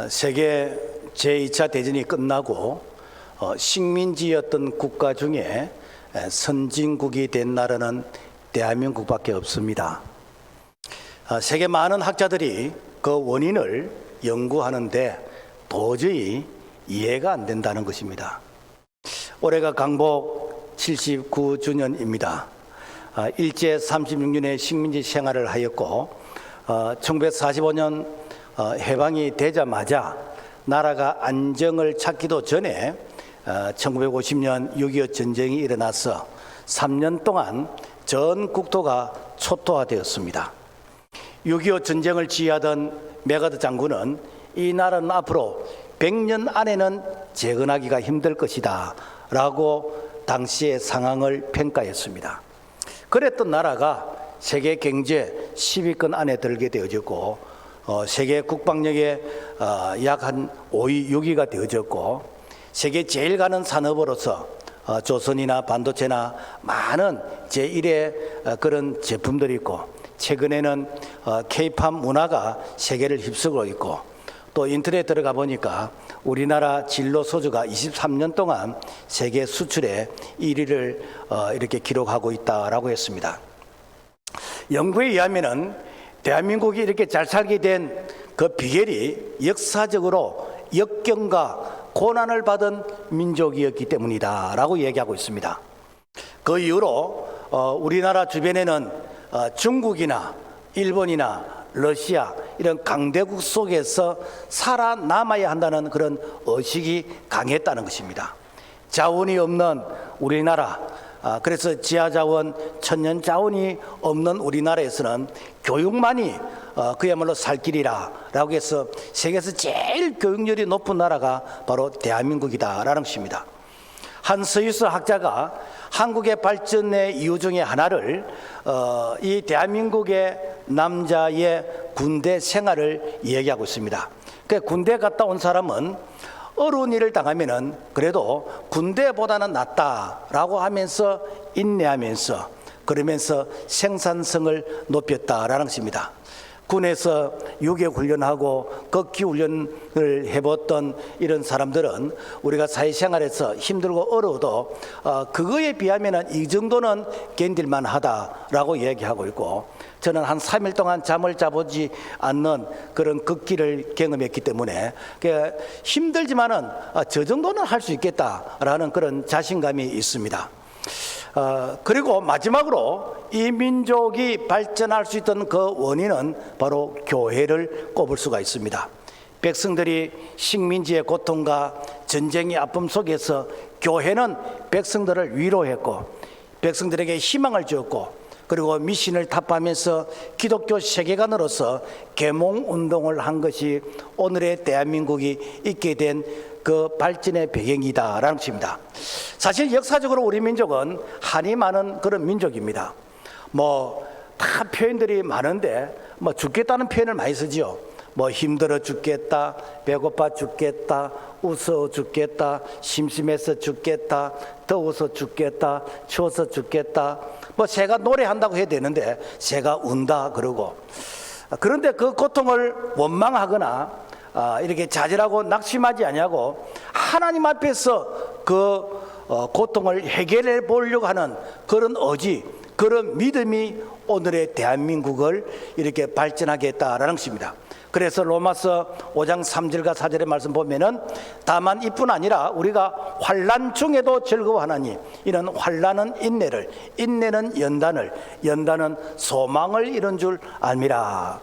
세계 제2차 대전이 끝나고 식민지였던 국가 중에 선진국이 된 나라는 대한민국밖에 없습니다. 세계 많은 학자들이 그 원인을 연구하는데 도저히 이해가 안 된다는 것입니다. 올해가 강복 79주년입니다. 일제 36년의 식민지 생활을 하였고 1945년 해방이 되자마자 나라가 안정을 찾기도 전에 1950년 6.25 전쟁이 일어나서 3년 동안 전 국토가 초토화되었습니다. 6.25 전쟁을 지휘하던 메가드 장군은 이 나라는 앞으로 100년 안에는 재건하기가 힘들 것이다 라고 당시의 상황을 평가했습니다. 그랬던 나라가 세계 경제 10위권 안에 들게 되어졌고 세계 국방력의 약 한 5위, 6위가 되어졌고 세계 제일 가는 산업으로서 조선이나 반도체나 많은 제1의 그런 제품들이 있고 최근에는 K-팝 문화가 세계를 휩쓰고 있고 또 인터넷 들어가 보니까 우리나라 진로 소주가 23년 동안 세계 수출의 1위를 이렇게 기록하고 있다라고 했습니다. 연구에 의하면은 대한민국이 이렇게 잘 살게 된 그 비결이 역사적으로 역경과 고난을 받은 민족이었기 때문이다라고 얘기하고 있습니다. 그 이후로 우리나라 주변에는 중국이나 일본이나 러시아 이런 강대국 속에서 살아남아야 한다는 그런 의식이 강했다는 것입니다. 자원이 없는 우리나라, 그래서 지하자원, 천연자원이 없는 우리나라에서는 교육만이 그야말로 살 길이라고 해서 세계에서 제일 교육열이 높은 나라가 바로 대한민국이다라는 것입니다. 한 스위스 학자가 한국의 발전의 이유 중에 하나를 이 대한민국의 남자의 군대 생활을 얘기하고 있습니다. 그러니까 군대 갔다 온 사람은 어려운 일을 당하면은 그래도 군대보다는 낫다라고 하면서 인내하면서 그러면서 생산성을 높였다라는 것입니다. 군에서 유격 훈련하고 걷기 훈련을 해봤던 이런 사람들은 우리가 사회생활에서 힘들고 어려워도 그거에 비하면 이 정도는 견딜만 하다라고 얘기하고 있고 저는 한 3일 동안 잠을 자보지 않는 그런 걷기를 경험했기 때문에 힘들지만은 저 정도는 할 수 있겠다라는 그런 자신감이 있습니다. 그리고 마지막으로 이 민족이 발전할 수 있던 그 원인은 바로 교회를 꼽을 수가 있습니다. 백성들이 식민지의 고통과 전쟁의 아픔 속에서 교회는 백성들을 위로했고 백성들에게 희망을 주었고 그리고 미신을 타파하면서 기독교 세계관으로서 계몽운동을 한 것이 오늘의 대한민국이 있게 된 그 발전의 배경이다라는 것입니다. 사실 역사적으로 우리 민족은 한이 많은 그런 민족입니다. 다 표현들이 많은데 죽겠다는 표현을 많이 쓰죠. 힘들어 죽겠다, 배고파 죽겠다, 웃어 죽겠다, 심심해서 죽겠다, 더워서 죽겠다, 추워서 죽겠다. 새가 노래한다고 해야 되는데 새가 운다 그러고 그런데 그 고통을 원망하거나 이렇게 좌절하고 낙심하지 아니하고 하나님 앞에서 그 고통을 해결해 보려고 하는 그런 의지, 그런 믿음이 오늘의 대한민국을 이렇게 발전하게 했다라는 것입니다. 그래서 로마서 5장 3절과 4절의 말씀 보면은 다만 이뿐 아니라 우리가 환난 중에도 즐거워하나니 이런 환난은 인내를, 인내는 연단을, 연단은 소망을 이룬 줄 알미라.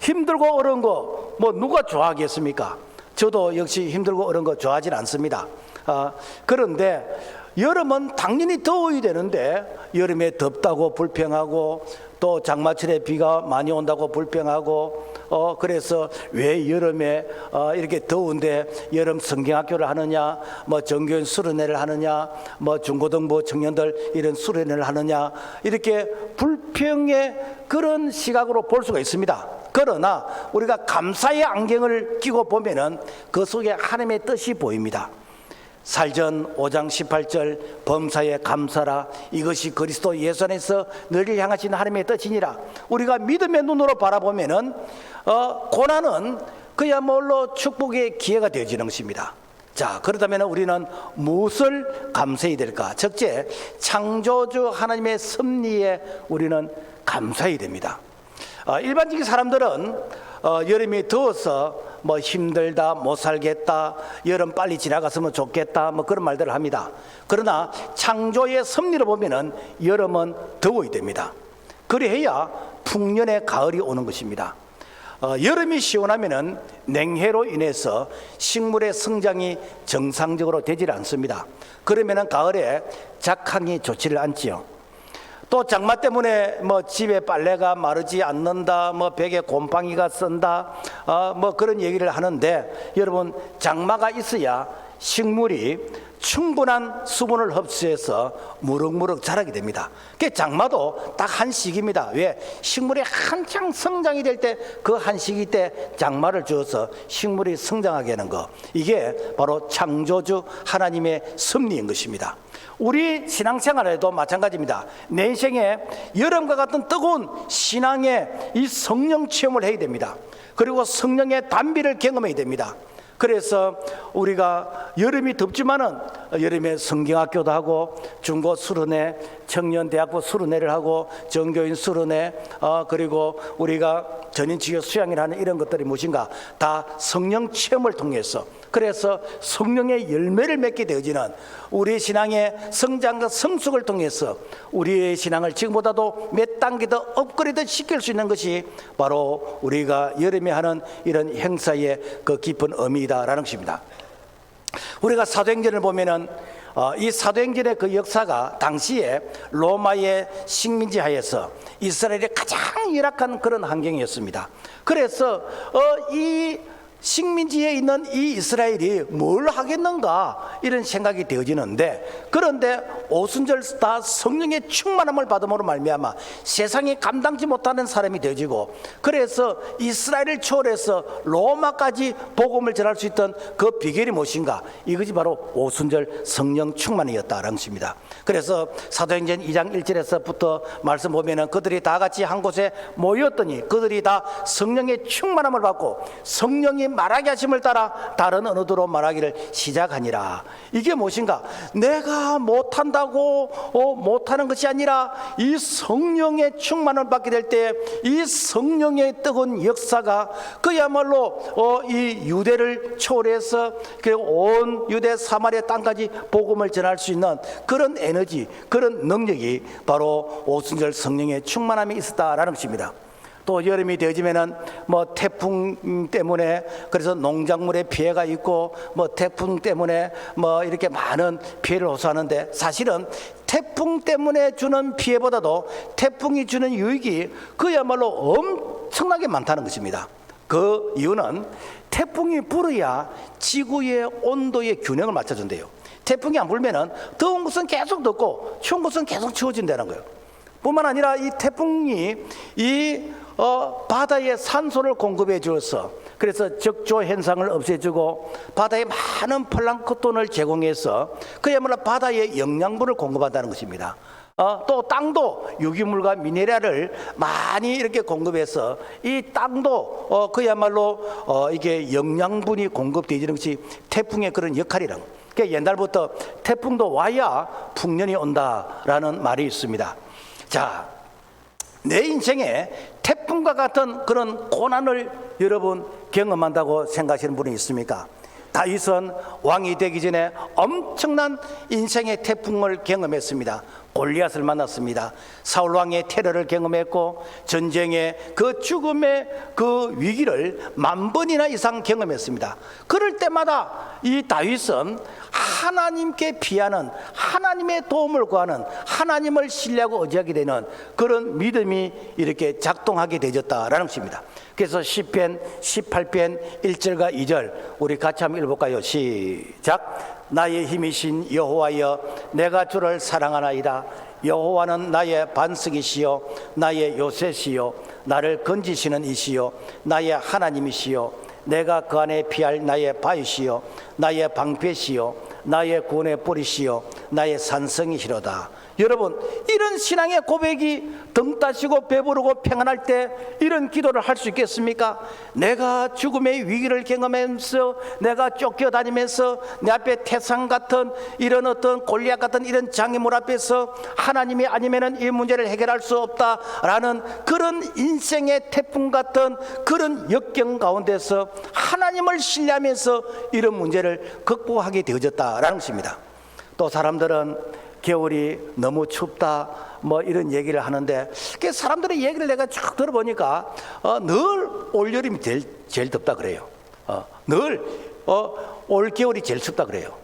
힘들고 어려운 거 누가 좋아하겠습니까? 저도 역시 힘들고 어려운 거 좋아하진 않습니다. 그런데 여름은 당연히 더워야 되는데 여름에 덥다고 불평하고 또 장마철에 비가 많이 온다고 불평하고 그래서 왜 여름에 이렇게 더운데 여름 성경학교를 하느냐 정교인 수련회를 하느냐 중고등부 청년들 이런 수련회를 하느냐 이렇게 불평의 그런 시각으로 볼 수가 있습니다. 그러나 우리가 감사의 안경을 끼고 보면은 그 속에 하나님의 뜻이 보입니다. 살전 5장 18절 범사에 감사라 이것이 그리스도 예수 안에서 너희를 향하신 하나님의 뜻이니라. 우리가 믿음의 눈으로 바라보면은 고난은 그야말로 축복의 기회가 되어지는 것입니다. 자, 그렇다면 우리는 무엇을 감사해야 될까? 첫째, 창조주 하나님의 섭리에 우리는 감사해야 됩니다. 일반적인 사람들은 여름이 더워서 뭐 힘들다, 못 살겠다, 여름 빨리 지나갔으면 좋겠다, 뭐 그런 말들을 합니다. 그러나 창조의 섭리를 보면은 여름은 더워야 됩니다. 그래야 풍년의 가을이 오는 것입니다. 여름이 시원하면은 냉해로 인해서 식물의 성장이 정상적으로 되질 않습니다. 그러면은 가을에 작황이 좋지를 않지요. 또 장마 때문에 뭐 집에 빨래가 마르지 않는다, 뭐 벽에 곰팡이가 쓴다, 뭐 그런 얘기를 하는데, 여러분, 장마가 있어야 식물이 충분한 수분을 흡수해서 무럭무럭 자라게 됩니다. 그 장마도 딱 한 시기입니다. 왜? 식물이 한창 성장이 될 때 그 한 시기 때 장마를 주어서 식물이 성장하게 하는 거, 이게 바로 창조주 하나님의 섭리인 것입니다. 우리 신앙생활에도 마찬가지입니다. 내 인생에 여름과 같은 뜨거운 신앙의 이 성령 체험을 해야 됩니다. 그리고 성령의 단비를 경험해야 됩니다. 그래서 우리가 여름이 덥지만은 여름에 성경학교도 하고, 중고 수련회, 청년대학부 수련회를 하고, 정교인 수련회, 그리고 우리가 전인치유 수양을 하는 이런 것들이 무엇인가? 다 성령 체험을 통해서, 그래서 성령의 열매를 맺게 되어지는 우리 신앙의 성장과 성숙을 통해서 우리의 신앙을 지금보다도 몇 단계 더 업그레이드 시킬 수 있는 것이 바로 우리가 여름에 하는 이런 행사의 그 깊은 의미이다라는 것입니다. 우리가 사도행전을 보면은 이 사도행전의 그 역사가 당시에 로마의 식민지 하에서 이스라엘이 가장 열악한 그런 환경이었습니다. 그래서 이 식민지에 있는 이 이스라엘이 뭘 하겠는가 이런 생각이 되어지는데, 그런데 오순절 다 성령의 충만함을 받음으로 말미암아 세상이 감당지 못하는 사람이 되어지고, 그래서 이스라엘을 초월해서 로마까지 복음을 전할 수 있던 그 비결이 무엇인가? 이것이 바로 오순절 성령 충만이었다라는 것입니다. 그래서 사도행전 2장 1절에서부터 말씀 보면은 그들이 다 같이 한 곳에 모였더니 그들이 다 성령의 충만함을 받고 성령이 말하게 하심을 따라 다른 언어로 말하기를 시작하니라. 이게 무엇인가? 내가 못한다고 못하는 것이 아니라 이 성령의 충만을 받게 될 때 이 성령의 뜨거운 역사가 그야말로 이 유대를 초월해서 온 유대 사마리아 땅까지 복음을 전할 수 있는 그런 에너지, 그런 능력이 바로 오순절 성령의 충만함이 있었다라는 것입니다. 또 여름이 되어지면은 뭐 태풍 때문에 그래서 농작물에 피해가 있고, 뭐 태풍 때문에 뭐 이렇게 많은 피해를 호소하는데, 사실은 태풍 때문에 주는 피해보다도 태풍이 주는 유익이 그야말로 엄청나게 많다는 것입니다. 그 이유는 태풍이 불어야 지구의 온도의 균형을 맞춰준대요. 태풍이 안 불면은 더운 곳은 계속 덥고 추운 곳은 계속 추워진다는 거예요. 뿐만 아니라 이 태풍이 이 바다에 산소를 공급해 주어서, 그래서 적조 현상을 없애주고 바다에 많은 플랑크톤을 제공해서 그야말로 바다에 영양분을 공급한다는 것입니다. 또 땅도 유기물과 미네랄을 많이 이렇게 공급해서 이 땅도 그야말로 이게 영양분이 공급되어지는 것이 태풍의 그런 역할이란. 그러니까 옛날부터 태풍도 와야 풍년이 온다라는 말이 있습니다. 자, 내 인생에 태풍과 같은 그런 고난을 여러분 경험한다고 생각하시는 분이 있습니까? 다윗은 왕이 되기 전에 엄청난 인생의 태풍을 경험했습니다. 골리앗을 만났습니다. 사울 왕의 테러를 경험했고, 전쟁의 그 죽음의 그 위기를 10,000번이나 이상 경험했습니다. 그럴 때마다 이 다윗은 하나님께 피하는, 하나님의 도움을 구하는, 하나님을 신뢰하고 의지하게 되는 그런 믿음이 이렇게 작동하게 되었다라는 것입니다. 그래서 시편 18편 1절과 2절 우리 같이 한번 읽어볼까요? 시작. 나의 힘이신 여호와여, 내가 주를 사랑하나이다. 여호와는 나의 반석이시요 나의 요새시요 나를 건지시는 이시요 나의 하나님이시요 내가 그 안에 피할 나의 바위시요 나의 방패시요 나의 구원의 뿌리시요 나의 산성이시로다. 여러분, 이런 신앙의 고백이 등 따시고 배부르고 평안할 때 이런 기도를 할 수 있겠습니까? 내가 죽음의 위기를 경험하면서, 내가 쫓겨다니면서 내 앞에 태산 같은 이런 어떤 골리앗 같은 이런 장애물 앞에서 하나님이 아니면은 이 문제를 해결할 수 없다라는 그런 인생의 태풍 같은 그런 역경 가운데서 하나님을 신뢰하면서 이런 문제를 극복하게 되어졌다라는 것입니다. 또 사람들은 겨울이 너무 춥다 뭐 이런 얘기를 하는데, 그 사람들의 얘기를 내가 쭉 들어보니까 늘 올여름이 제일 덥다 그래요. 늘 올겨울이 제일 춥다 그래요.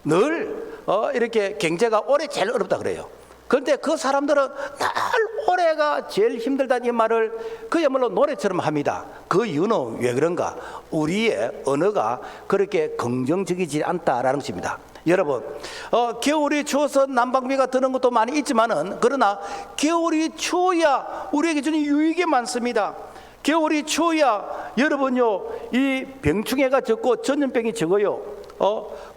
늘 이렇게 경제가 올해 제일 어렵다 그래요. 그런데 그 사람들은 늘 올해가 제일 힘들다는 이 말을 그야말로 노래처럼 합니다. 그 이유는 왜 그런가? 우리의 언어가 그렇게 긍정적이지 않다라는 것입니다. 여러분, 겨울이 추워서 난방비가 드는 것도 많이 있지만은, 그러나 겨울이 추워야 우리에게 주는 유익이 많습니다. 겨울이 추워야 여러분요, 이 병충해가 적고 전염병이 적어요.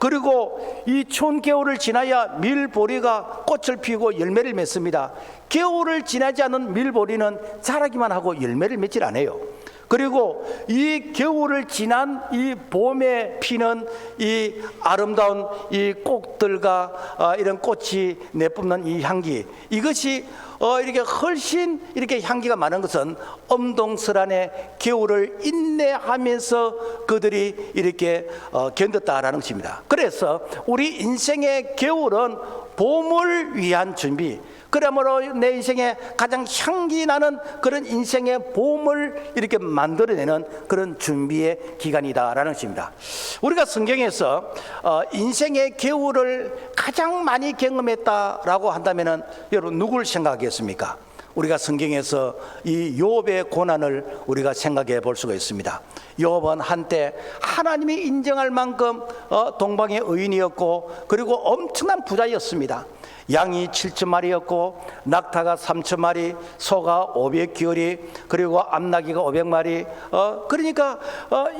그리고 이 추운 겨울을 지나야 밀보리가 꽃을 피우고 열매를 맺습니다. 겨울을 지나지 않은 밀보리는 자라기만 하고 열매를 맺질 않아요. 그리고 이 겨울을 지난 이 봄에 피는 이 아름다운 이 꽃들과 이런 꽃이 내뿜는 이 향기, 이것이 이렇게 훨씬 이렇게 향기가 많은 것은 엄동설안의 겨울을 인내하면서 그들이 이렇게 견뎠다라는 것입니다. 그래서 우리 인생의 겨울은 봄을 위한 준비, 그러므로 내 인생에 가장 향기 나는 그런 인생의 봄을 이렇게 만들어내는 그런 준비의 기간이다라는 것입니다. 우리가 성경에서 인생의 겨울을 가장 많이 경험했다라고 한다면은 여러분 누굴 생각하겠습니까? 우리가 성경에서 이 욥의 고난을 우리가 생각해 볼 수가 있습니다. 욥은 한때 하나님이 인정할 만큼 동방의 의인이었고, 그리고 엄청난 부자였습니다. 양이 7,000마리였고 낙타가 3,000마리, 소가 500기어리, 그리고 암나귀가 500마리. 그러니까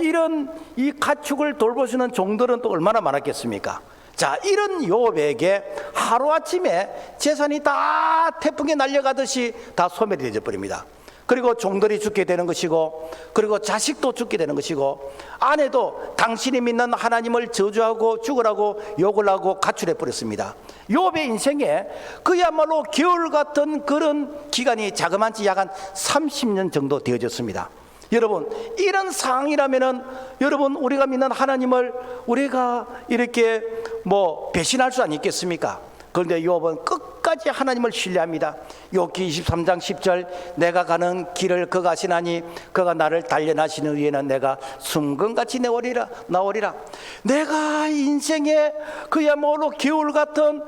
이런 이 가축을 돌보시는 종들은 또 얼마나 많았겠습니까? 자, 이런 욥에게 하루아침에 재산이 다 태풍에 날려가듯이 다 소멸이 되어 버립니다. 그리고 종들이 죽게 되는 것이고, 그리고 자식도 죽게 되는 것이고, 아내도 당신이 믿는 하나님을 저주하고 죽으라고 욕을 하고 가출해 버렸습니다. 욥의 인생에 그야말로 겨울 같은 그런 기간이 자그만치 약 한 30년 정도 되어졌습니다. 여러분, 이런 상황이라면은 여러분, 우리가 믿는 하나님을 우리가 이렇게 배신할 수 아니겠습니까? 그런데 욥은 끝까지 하나님을 신뢰합니다. 욥기 23장 10절, 내가 가는 길을 그가 아시나니 그가 나를 단련하시는 후에는 내가 순금같이 나오리라. 내가 인생에 그야말로 겨울 같은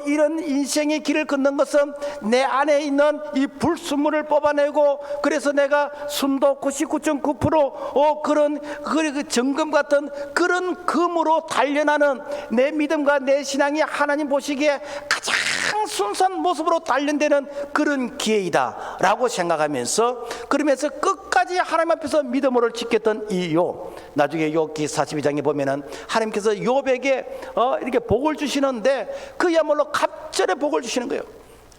이런 인생의 길을 걷는 것은 내 안에 있는 이 불순물을 뽑아내고, 그래서 내가 순도 99.9% 그런 그 정금 같은 그런 금으로 단련하는 내 믿음과 내 신앙이 하나님 보시기에 가장 순수한 모습으로 단련되는 그런 기회이다 라고 생각하면서, 그러면서 끝까지 하나님 앞에서 믿음으로 지켰던 이 욥, 나중에 욥기 42장에 보면은 하나님께서 욥에게 이렇게 복을 주시는데 그야말로 갑절의 복을 주시는 거예요.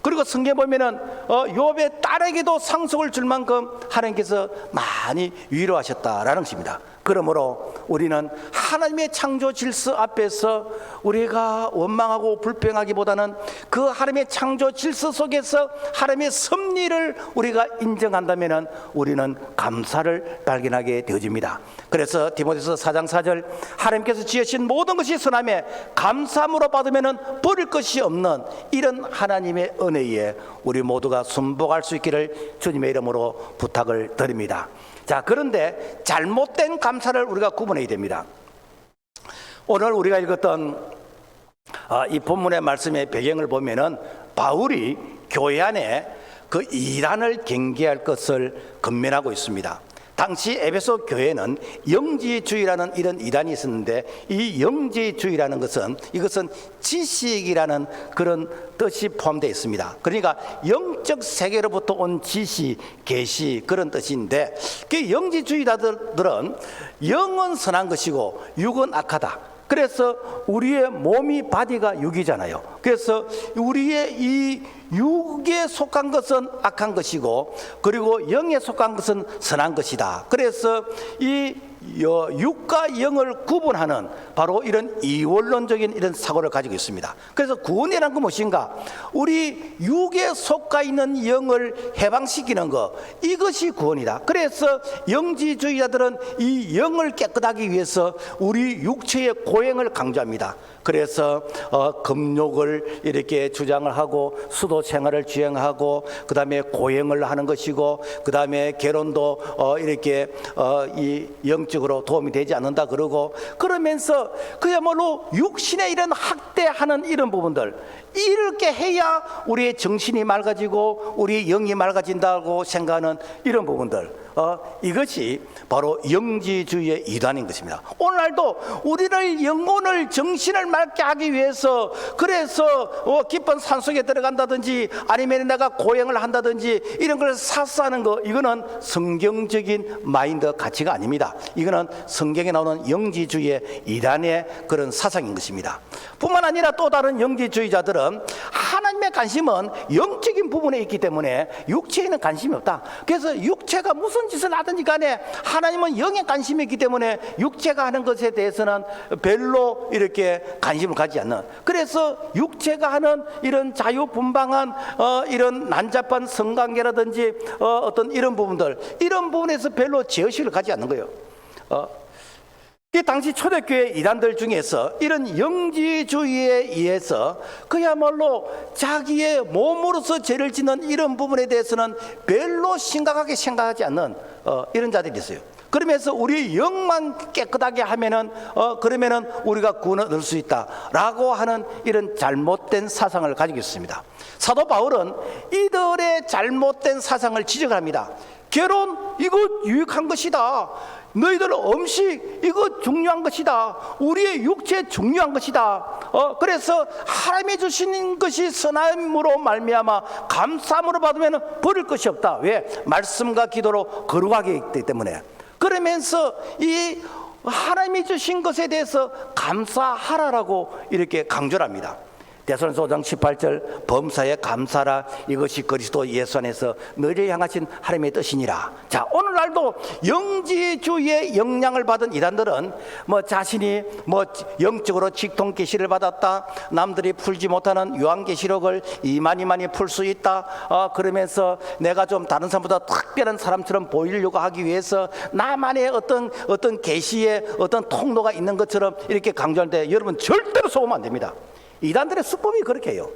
그리고 성경에 보면은 욥의 딸에게도 상속을 줄 만큼 하나님께서 많이 위로하셨다라는 것입니다. 그러므로 우리는 하나님의 창조 질서 앞에서 우리가 원망하고 불평하기보다는 그 하나님의 창조 질서 속에서 하나님의 섭리를 우리가 인정한다면 우리는 감사를 발견하게 되어집니다. 그래서 디모데서 4장 4절, 하나님께서 지으신 모든 것이 선함에 감사함으로 받으면 버릴 것이 없는 이런 하나님의 은혜에 우리 모두가 순복할 수 있기를 주님의 이름으로 부탁을 드립니다. 자, 그런데 잘못된 감사를 우리가 구분해야 됩니다. 오늘 우리가 읽었던 이 본문의 말씀의 배경을 보면은 바울이 교회 안에 그 이란을 경계할 것을 권면하고 있습니다. 당시 에베소 교회는 영지주의라는 이런 이단이 있었는데, 이 영지주의라는 것은 이것은 지식이라는 그런 뜻이 포함되어 있습니다. 그러니까 영적 세계로부터 온 지식, 계시, 그런 뜻인데, 그 영지주의자들은 영은 선한 것이고 육은 악하다, 그래서 우리의 몸이 바디가 육이잖아요. 그래서 우리의 이 육에 속한 것은 악한 것이고, 그리고 영에 속한 것은 선한 것이다. 그래서 이 육과 영을 구분하는 바로 이런 이원론적인 이런 사고를 가지고 있습니다. 그래서 구원이라는 건 무엇인가? 우리 육에 속해 있는 영을 해방시키는 것, 이것이 구원이다. 그래서 영지주의자들은 이 영을 깨끗하기 위해서 우리 육체의 고행을 강조합니다. 그래서 금욕을 이렇게 주장을 하고, 수도 생활을 주행하고, 그 다음에 고행을 하는 것이고, 그 다음에 결혼도 이렇게 이 영적으로 도움이 되지 않는다 그러고, 그러면서 그야말로 육신의 이런 학대하는 이런 부분들, 이렇게 해야 우리의 정신이 맑아지고 우리 영이 맑아진다고 생각하는 이런 부분들, 이것이 바로 영지주의의 이단인 것입니다. 오늘날도 우리를 영혼을, 정신을 맑게 하기 위해서, 그래서 깊은 산속에 들어간다든지 아니면 내가 고행을 한다든지 이런 걸 사수하는 거, 이거는 성경적인 마인드 가치가 아닙니다. 이거는 성경에 나오는 영지주의의 이단의 그런 사상인 것입니다. 뿐만 아니라 또 다른 영지주의자들은 하나님의 관심은 영적인 부분에 있기 때문에 육체에는 관심이 없다. 그래서 육체가 무슨 짓을 하든지 간에 하나님은 영에 관심이 있기 때문에 육체가 하는 것에 대해서는 별로 이렇게 관심을 가지지 않는, 그래서 육체가 하는 이런 자유분방한 이런 난잡한 성관계라든지 어떤 이런 부분들, 이런 부분에서 별로 제어식을 가지지 않는 거예요. 이 당시 초대교회 이단들 중에서 이런 영지주의에 의해서 그야말로 자기의 몸으로서 죄를 짓는 이런 부분에 대해서는 별로 심각하게 생각하지 않는 이런 자들이 있어요. 그러면서 우리 영만 깨끗하게 하면은 그러면은 우리가 구원을 얻을 수 있다라고 하는 이런 잘못된 사상을 가지고 있습니다. 사도 바울은 이들의 잘못된 사상을 지적합니다. 결혼 이거 유익한 것이다. 너희들 음식 이거 중요한 것이다. 우리의 육체 중요한 것이다. 그래서 하나님이 주시는 것이 선함으로 말미암아 감사함으로 받으면 버릴 것이 없다. 왜? 말씀과 기도로 거룩하게 있기 때문에. 그러면서 이 하나님이 주신 것에 대해서 감사하라라고 이렇게 강조를 합니다. 데살로니가서 5장 18절 범사에 감사라, 이것이 그리스도 예수 안에서 너희를 향하신 하나님의 뜻이니라. 자, 오늘날도 영지주의의 영향을 받은 이단들은 자신이 영적으로 직통 계시를 받았다, 남들이 풀지 못하는 요한계시록을 이만이 풀 수 있다, 그러면서 내가 좀 다른 사람보다 특별한 사람처럼 보이려고 하기 위해서 나만의 어떤 계시의 어떤 통로가 있는 것처럼 이렇게 강조하는데, 여러분 절대로 속으면 안 됩니다. 이단들의 수법이 그렇게 해요.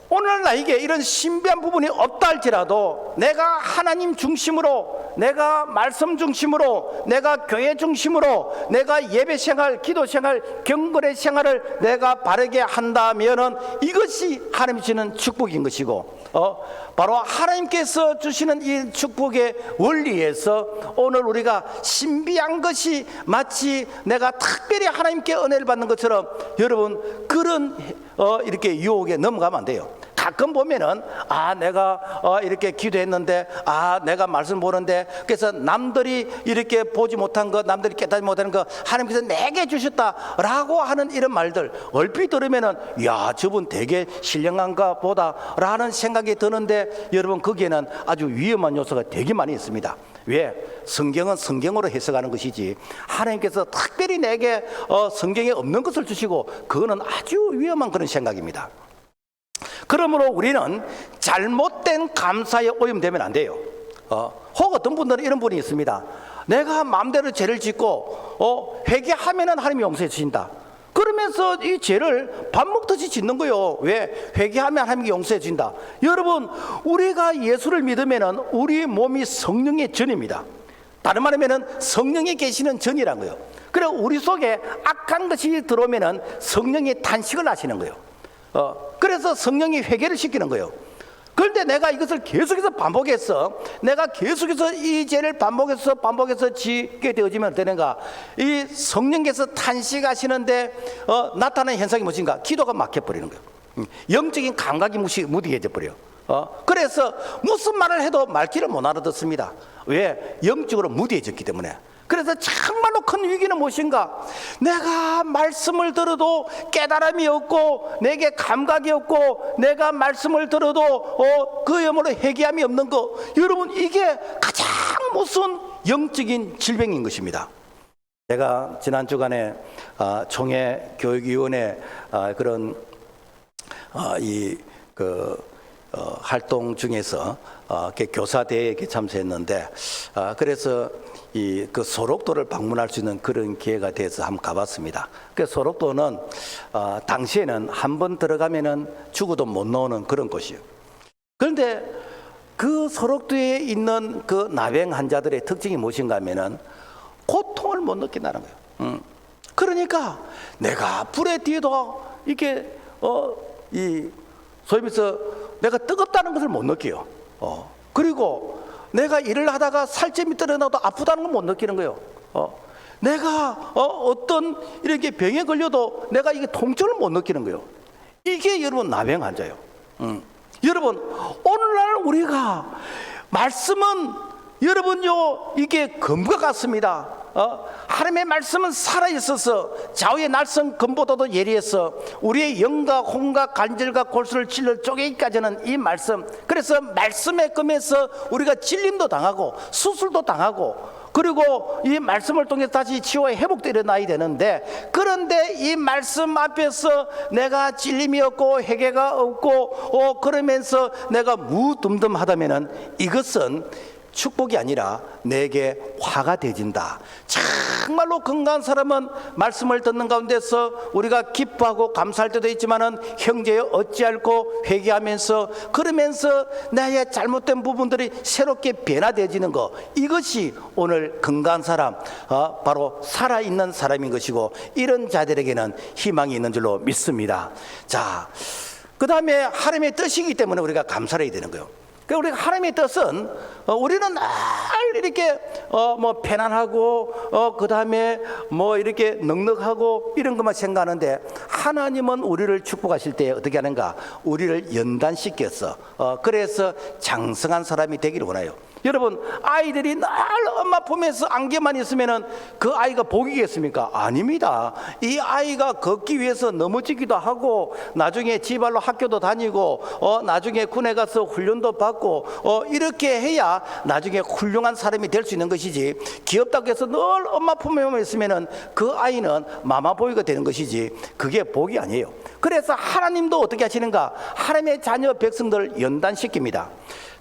오늘 나에게 이런 신비한 부분이 없다 할지라도 내가 하나님 중심으로, 내가 말씀 중심으로, 내가 교회 중심으로, 내가 예배 생활, 기도 생활, 경건의 생활을 내가 바르게 한다면은 이것이 하나님이 주시는 축복인 것이고, 바로 하나님께서 주시는 이 축복의 원리에서 오늘 우리가 신비한 것이 마치 내가 특별히 하나님께 은혜를 받는 것처럼, 여러분 그런 이렇게 유혹에 넘어가면 안 돼요. 가끔 보면은 내가 이렇게 기도했는데, 내가 말씀 보는데, 그래서 남들이 이렇게 보지 못한 것, 남들이 깨닫지 못하는 것 하나님께서 내게 주셨다라고 하는 이런 말들 얼핏 들으면은 야, 저분 되게 신령한가 보다라는 생각이 드는데, 여러분 거기에는 아주 위험한 요소가 되게 많이 있습니다. 왜? 성경은 성경으로 해석하는 것이지 하나님께서 특별히 내게 성경에 없는 것을 주시고, 그거는 아주 위험한 그런 생각입니다. 그러므로 우리는 잘못된 감사에 오염되면 안 돼요. 혹 어떤 분들은 이런 분이 있습니다. 내가 마음대로 죄를 짓고 회개하면은 하나님이 용서해 주신다. 그러면서 이 죄를 밥 먹듯이 짓는 거예요. 왜? 회개하면 하나님이 용서해 주신다. 여러분, 우리가 예수를 믿으면은 우리 몸이 성령의 전입니다. 다른 말하면은 성령이 계시는 전이란 거예요. 그래, 우리 속에 악한 것이 들어오면은 성령이 탄식을 하시는 거예요. 그래서 성령이 회개를 시키는 거예요. 그런데 내가 이것을 계속해서 반복해서, 내가 계속해서 이 죄를 반복해서 짓게 되어지면 되는가? 이 성령께서 탄식하시는데 나타나는 현상이 무엇인가? 기도가 막혀버리는 거예요. 영적인 감각이 무디해져 버려요. 그래서 무슨 말을 해도 말귀를 못 알아듣습니다. 왜? 영적으로 무디해졌기 때문에. 그래서 정말로 큰 위기는 무엇인가? 내가 말씀을 들어도 깨달음이 없고 내게 감각이 없고 내가 말씀을 들어도 그야말로 회개함이 없는 거, 여러분 이게 가장 무서운 영적인 질병인 것입니다. 제가 지난 주간에 총회 교육위원회 그런 활동 중에서 교사 대회에 참석했는데, 그래서 그 소록도를 방문할 수 있는 그런 기회가 돼서 한번 가봤습니다. 그 소록도는 당시에는 한 번 들어가면은 죽어도 못 나오는 그런 곳이에요. 그런데 그 소록도에 있는 그 나병 환자들의 특징이 무엇인가 하면은 고통을 못 느낀다는 거예요. 그러니까 내가 불에 뒤에도 이렇게 소위 말해서 내가 뜨겁다는 것을 못 느껴요. 그리고 내가 일을 하다가 살점이 떨어져도 아프다는 걸 못 느끼는 거예요. 내가 어떤 이렇게 병에 걸려도 내가 이게 통증을 못 느끼는 거예요. 이게 여러분 나병 환자예요. 여러분 오늘날 우리가 말씀은 여러분요 이게 검과 같습니다. 하나님의 말씀은 살아있어서 좌우의 날선 검보다도 예리해서 우리의 영과 혼과 관절과 골수를 찔러 쪼개기까지는 이 말씀, 그래서 말씀의 검에서 우리가 질림도 당하고 수술도 당하고 그리고 이 말씀을 통해서 다시 치유와 회복도 일어나야 되는데, 그런데 이 말씀 앞에서 내가 찔림이 없고 회개가 없고 그러면서 내가 무덤덤하다면은 이것은 축복이 아니라 내게 화가 되진다. 정말로 건강한 사람은 말씀을 듣는 가운데서 우리가 기뻐하고 감사할 때도 있지만은 형제여 어찌할꼬 회개하면서 그러면서 나의 잘못된 부분들이 새롭게 변화되어지는 것, 이것이 오늘 건강한 사람, 바로 살아있는 사람인 것이고, 이런 자들에게는 희망이 있는 줄로 믿습니다. 자, 그 다음에 하나님의 뜻이기 때문에 우리가 감사를 해야 되는 거예요. 우리가 하나님의 뜻은 우리는 늘 이렇게 편안하고 그 다음에 이렇게 넉넉하고 이런 것만 생각하는데, 하나님은 우리를 축복하실 때 어떻게 하는가? 우리를 연단시켜서 그래서 장성한 사람이 되기를 원해요. 여러분 아이들이 늘 엄마 품에서 안겨만 있으면은 그 아이가 복이겠습니까? 아닙니다. 이 아이가 걷기 위해서 넘어지기도 하고 나중에 지발로 학교도 다니고 나중에 군에 가서 훈련도 받고 이렇게 해야 나중에 훌륭한 사람이 될 수 있는 것이지, 귀엽다고 해서 늘 엄마 품에만 있으면은 그 아이는 마마보이가 되는 것이지 그게 복이 아니에요. 그래서 하나님도 어떻게 하시는가? 하나님의 자녀 백성들 연단시킵니다.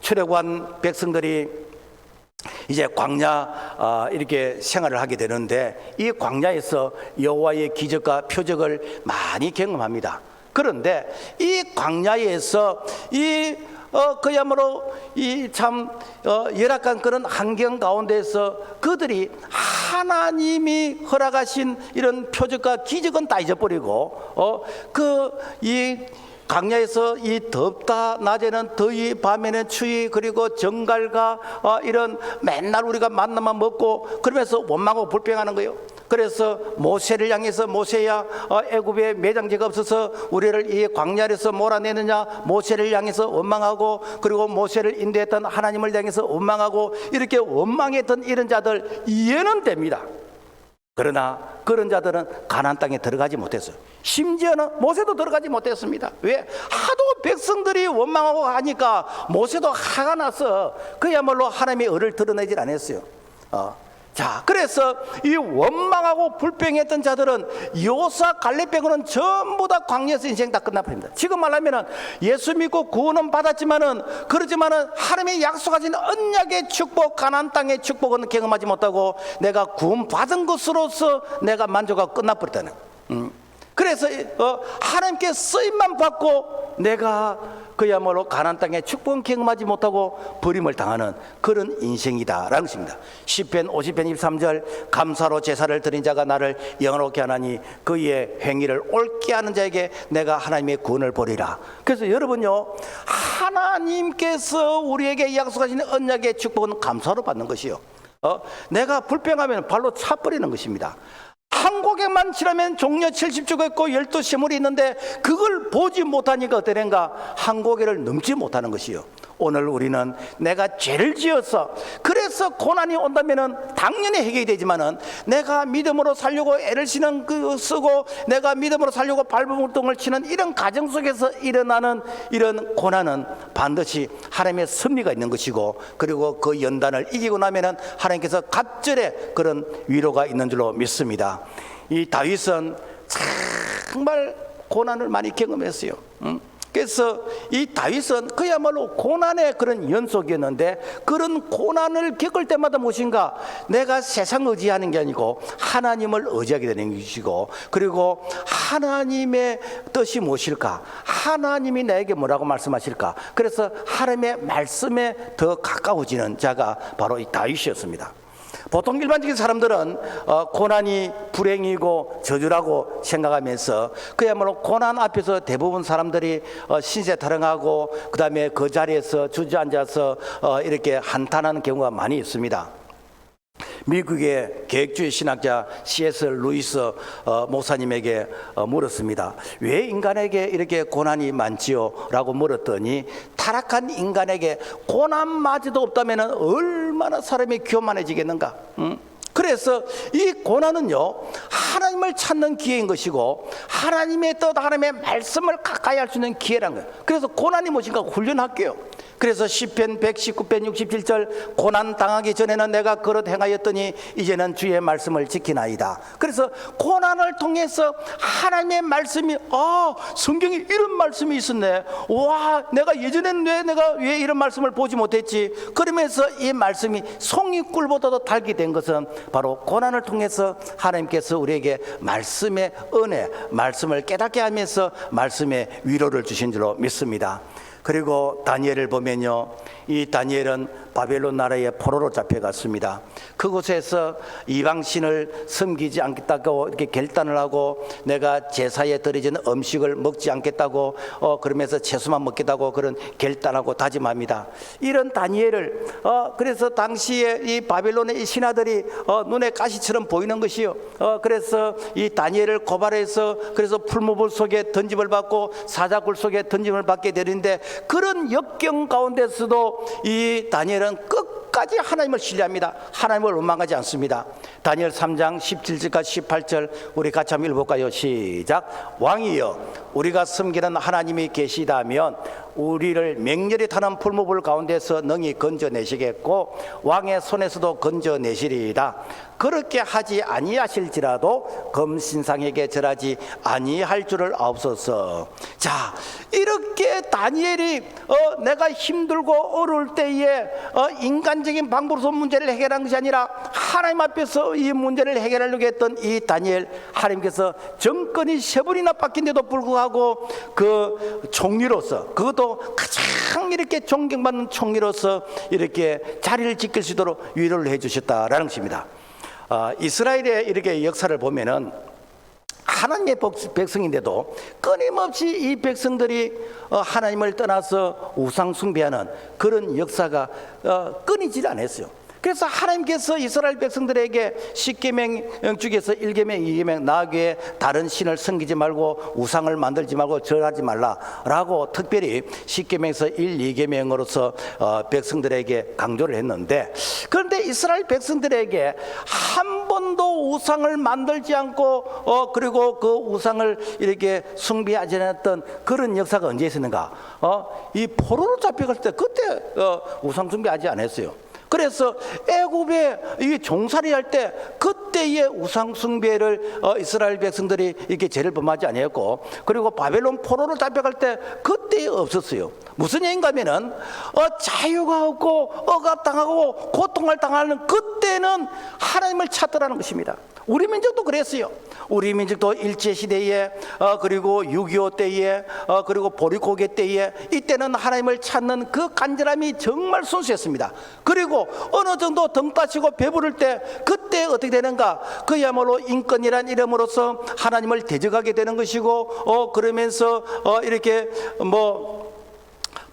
출애굽한 백성들이 이제 광야 이렇게 생활을 하게 되는데, 이 광야에서 여호와의 기적과 표적을 많이 경험합니다. 그런데 이 광야에서 그야말로 이 참 열악한 그런 환경 가운데서 그들이 하나님이 허락하신 이런 표적과 기적은 다 잊어버리고 이 광야에서 이 덥다 낮에는 더위 밤에는 추위 그리고 정갈과 이런 맨날 우리가 만나만 먹고 그러면서 원망하고 불평하는 거예요. 그래서 모세를 향해서 모세야 애굽에 매장지가 없어서 우리를 이 광야에서 몰아내느냐, 모세를 향해서 원망하고 그리고 모세를 인도했던 하나님을 향해서 원망하고 이렇게 원망했던 이런 자들 이해는 됩니다. 그러나 그런 자들은 가나안 땅에 들어가지 못했어요. 심지어는 모세도 들어가지 못했습니다. 왜? 하도 백성들이 원망하고 하니까 모세도 화가 나서 그야말로 하나님의 의를 드러내질 않았어요. 자, 그래서 이 원망하고 불평했던 자들은 여호수아 갈렙 빼고는 전부 다 광야에서 인생 다 끝나버립니다. 지금 말하면은 예수 믿고 구원은 받았지만은 그러지만은 하나님의 약속하신 언약의 축복, 가나안 땅의 축복은 경험하지 못하고 내가 구원 받은 것으로서 내가 만족하고 끝나버렸다는. 그래서 하나님께 쓰임만 받고 내가 그야말로 가나안 땅의 축복은 경험하지 못하고 버림을 당하는 그런 인생이다라는 것입니다. 시편 50편 23절 감사로 제사를 드린 자가 나를 영원롭게 하나니 그의 행위를 옳게 하는 자에게 내가 하나님의 구원을 보리라. 그래서 여러분요, 하나님께서 우리에게 약속하신 언약의 축복은 감사로 받는 것이요, 내가 불평하면 발로 차버리는 것입니다. 한 고개만 치라면 종려 70주가 있고 12세물이 있는데 그걸 보지 못하니까 어떠는가? 한 고개를 넘지 못하는 것이요. 오늘 우리는 내가 죄를 지어서 그래서 고난이 온다면은 당연히 해결이 되지만은 내가 믿음으로 살려고 애를 쓰고 내가 믿음으로 살려고 발버둥을 치는 이런 가정 속에서 일어나는 이런 고난은 반드시 하나님의 섭리가 있는 것이고, 그리고 그 연단을 이기고 나면은 하나님께서 갑절의 그런 위로가 있는 줄로 믿습니다. 이 다윗은 정말 고난을 많이 경험했어요. 그래서 이 다윗은 그야말로 고난의 그런 연속이었는데, 그런 고난을 겪을 때마다 무엇인가 내가 세상을 의지하는 게 아니고 하나님을 의지하게 되는 것이고, 그리고 하나님의 뜻이 무엇일까, 하나님이 나에게 뭐라고 말씀하실까, 그래서 하나님의 말씀에 더 가까워지는 자가 바로 이 다윗이었습니다. 보통 일반적인 사람들은 고난이 불행이고 저주라고 생각하면서 그야말로 고난 앞에서 대부분 사람들이 신세타령하고 그 다음에 그 자리에서 주저앉아서 이렇게 한탄하는 경우가 많이 있습니다. 미국의 계획주의 신학자 C.S. 루이스 목사님에게 물었습니다. 왜 인간에게 이렇게 고난이 많지요? 라고 물었더니, 타락한 인간에게 고난마저도 없다면 얼마나 사람이 교만해지겠는가? 그래서 이 고난은요, 하나님을 찾는 기회인 것이고 하나님의 뜻, 하나님의 말씀을 가까이 할 수 있는 기회란 거예요. 그래서 고난이 무엇인가 훈련할게요. 그래서 시편 119편 67절, 고난 당하기 전에는 내가 그릇 행하였더니 이제는 주의 말씀을 지키나이다. 그래서 고난을 통해서 하나님의 말씀이, 성경에 이런 말씀이 있었네, 와, 내가 예전엔 왜 이런 말씀을 보지 못했지, 그러면서 이 말씀이 송이꿀보다도 달게 된 것은 바로 고난을 통해서 하나님께서 우리에게 말씀의 은혜, 말씀을 깨닫게 하면서 말씀의 위로를 주신 줄로 믿습니다. 그리고 다니엘을 보면요, 이 다니엘은 바벨론 나라의 포로로 잡혀갔습니다. 그곳에서 이방신을 섬기지 않겠다고 이렇게 결단을 하고, 내가 제사에 드려진 음식을 먹지 않겠다고 그러면서 채소만 먹겠다고 그런 결단하고 다짐합니다. 이런 다니엘을 그래서 당시에 이 바벨론의 이 신하들이 눈에 가시처럼 보이는 것이요. 그래서 이 다니엘을 고발해서 그래서 풀무불 속에 던짐을 받고 사자굴 속에 던짐을 받게 되는데, 그런 역경 가운데서도 이 다니엘은 끝까지 하나님을 신뢰합니다. 하나님을 원망하지 않습니다. 다니엘 3장 17절까지 18절 우리 같이 한번 읽어볼까요? 시작. 왕이여, 우리가 섬기는 하나님이 계시다면 우리를 맹렬히 타는 풀무불 가운데서 능히 건져내시겠고 왕의 손에서도 건져내시리이다. 그렇게 하지 아니하실지라도 검신상에게 절하지 아니할 줄을 아옵소서. 자, 이렇게 다니엘이 내가 힘들고 어려울 때에 인간적인 방법으로서 문제를 해결한 것이 아니라 하나님 앞에서 이 문제를 해결하려고 했던 이 다니엘, 하나님께서 정권이 3번이나 바뀐데도 불구하고 그 총리로서, 그것도 가장 이렇게 존경받는 총리로서 이렇게 자리를 지킬 수 있도록 위로를 해주셨다라는 것입니다. 이스라엘의 이렇게 역사를 보면은 하나님의 백성인데도 끊임없이 이 백성들이 하나님을 떠나서 우상 숭배하는 그런 역사가 끊이질 않았어요. 그래서 하나님께서 이스라엘 백성들에게 10계명 중에서 1계명, 2계명 나아가게 다른 신을 섬기지 말고 우상을 만들지 말고 절하지 말라라고 특별히 10계명에서 1, 2계명으로서 백성들에게 강조를 했는데, 그런데 이스라엘 백성들에게 한 번도 우상을 만들지 않고 그리고 그 우상을 이렇게 숭배하지 않았던 그런 역사가 언제 있었는가? 이 포로로 잡혀갈 때 그때 우상 숭배하지 않았어요. 그래서 애굽에 이 종살이 할 때 그때의 우상 숭배를 이스라엘 백성들이 이렇게 죄를 범하지 아니했고, 그리고 바벨론 포로로 잡혀갈 때 그때 없었어요. 무슨 얘기인가 하면은 자유가 없고 억압당하고 고통을 당하는 그때는 하나님을 찾더라는 것입니다. 우리 민족도 그랬어요. 우리 민족도 일제시대에 그리고 6.25 때에 그리고 보릿고개 때에 이때는 하나님을 찾는 그 간절함이 정말 순수했습니다. 그리고 어느 정도 등 따시고 배부를 때 그때 어떻게 되는가? 그야말로 인권이란 이름으로서 하나님을 대적하게 되는 것이고 그러면서 이렇게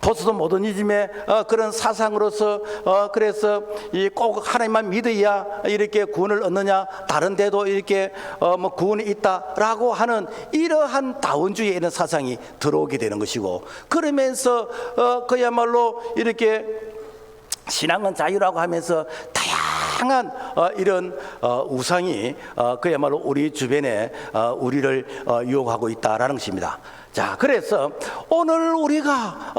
포스트 모더니즘의 그런 사상으로서 그래서 이 꼭 하나님만 믿어야 이렇게 구원을 얻느냐, 다른 데도 이렇게 뭐 구원이 있다라고 하는 이러한 다원주의에 이런 사상이 들어오게 되는 것이고, 그러면서 그야말로 이렇게 신앙은 자유라고 하면서 다양한 이런 우상이 그야말로 우리 주변에 우리를 유혹하고 있다라는 것입니다. 자, 그래서 오늘 우리가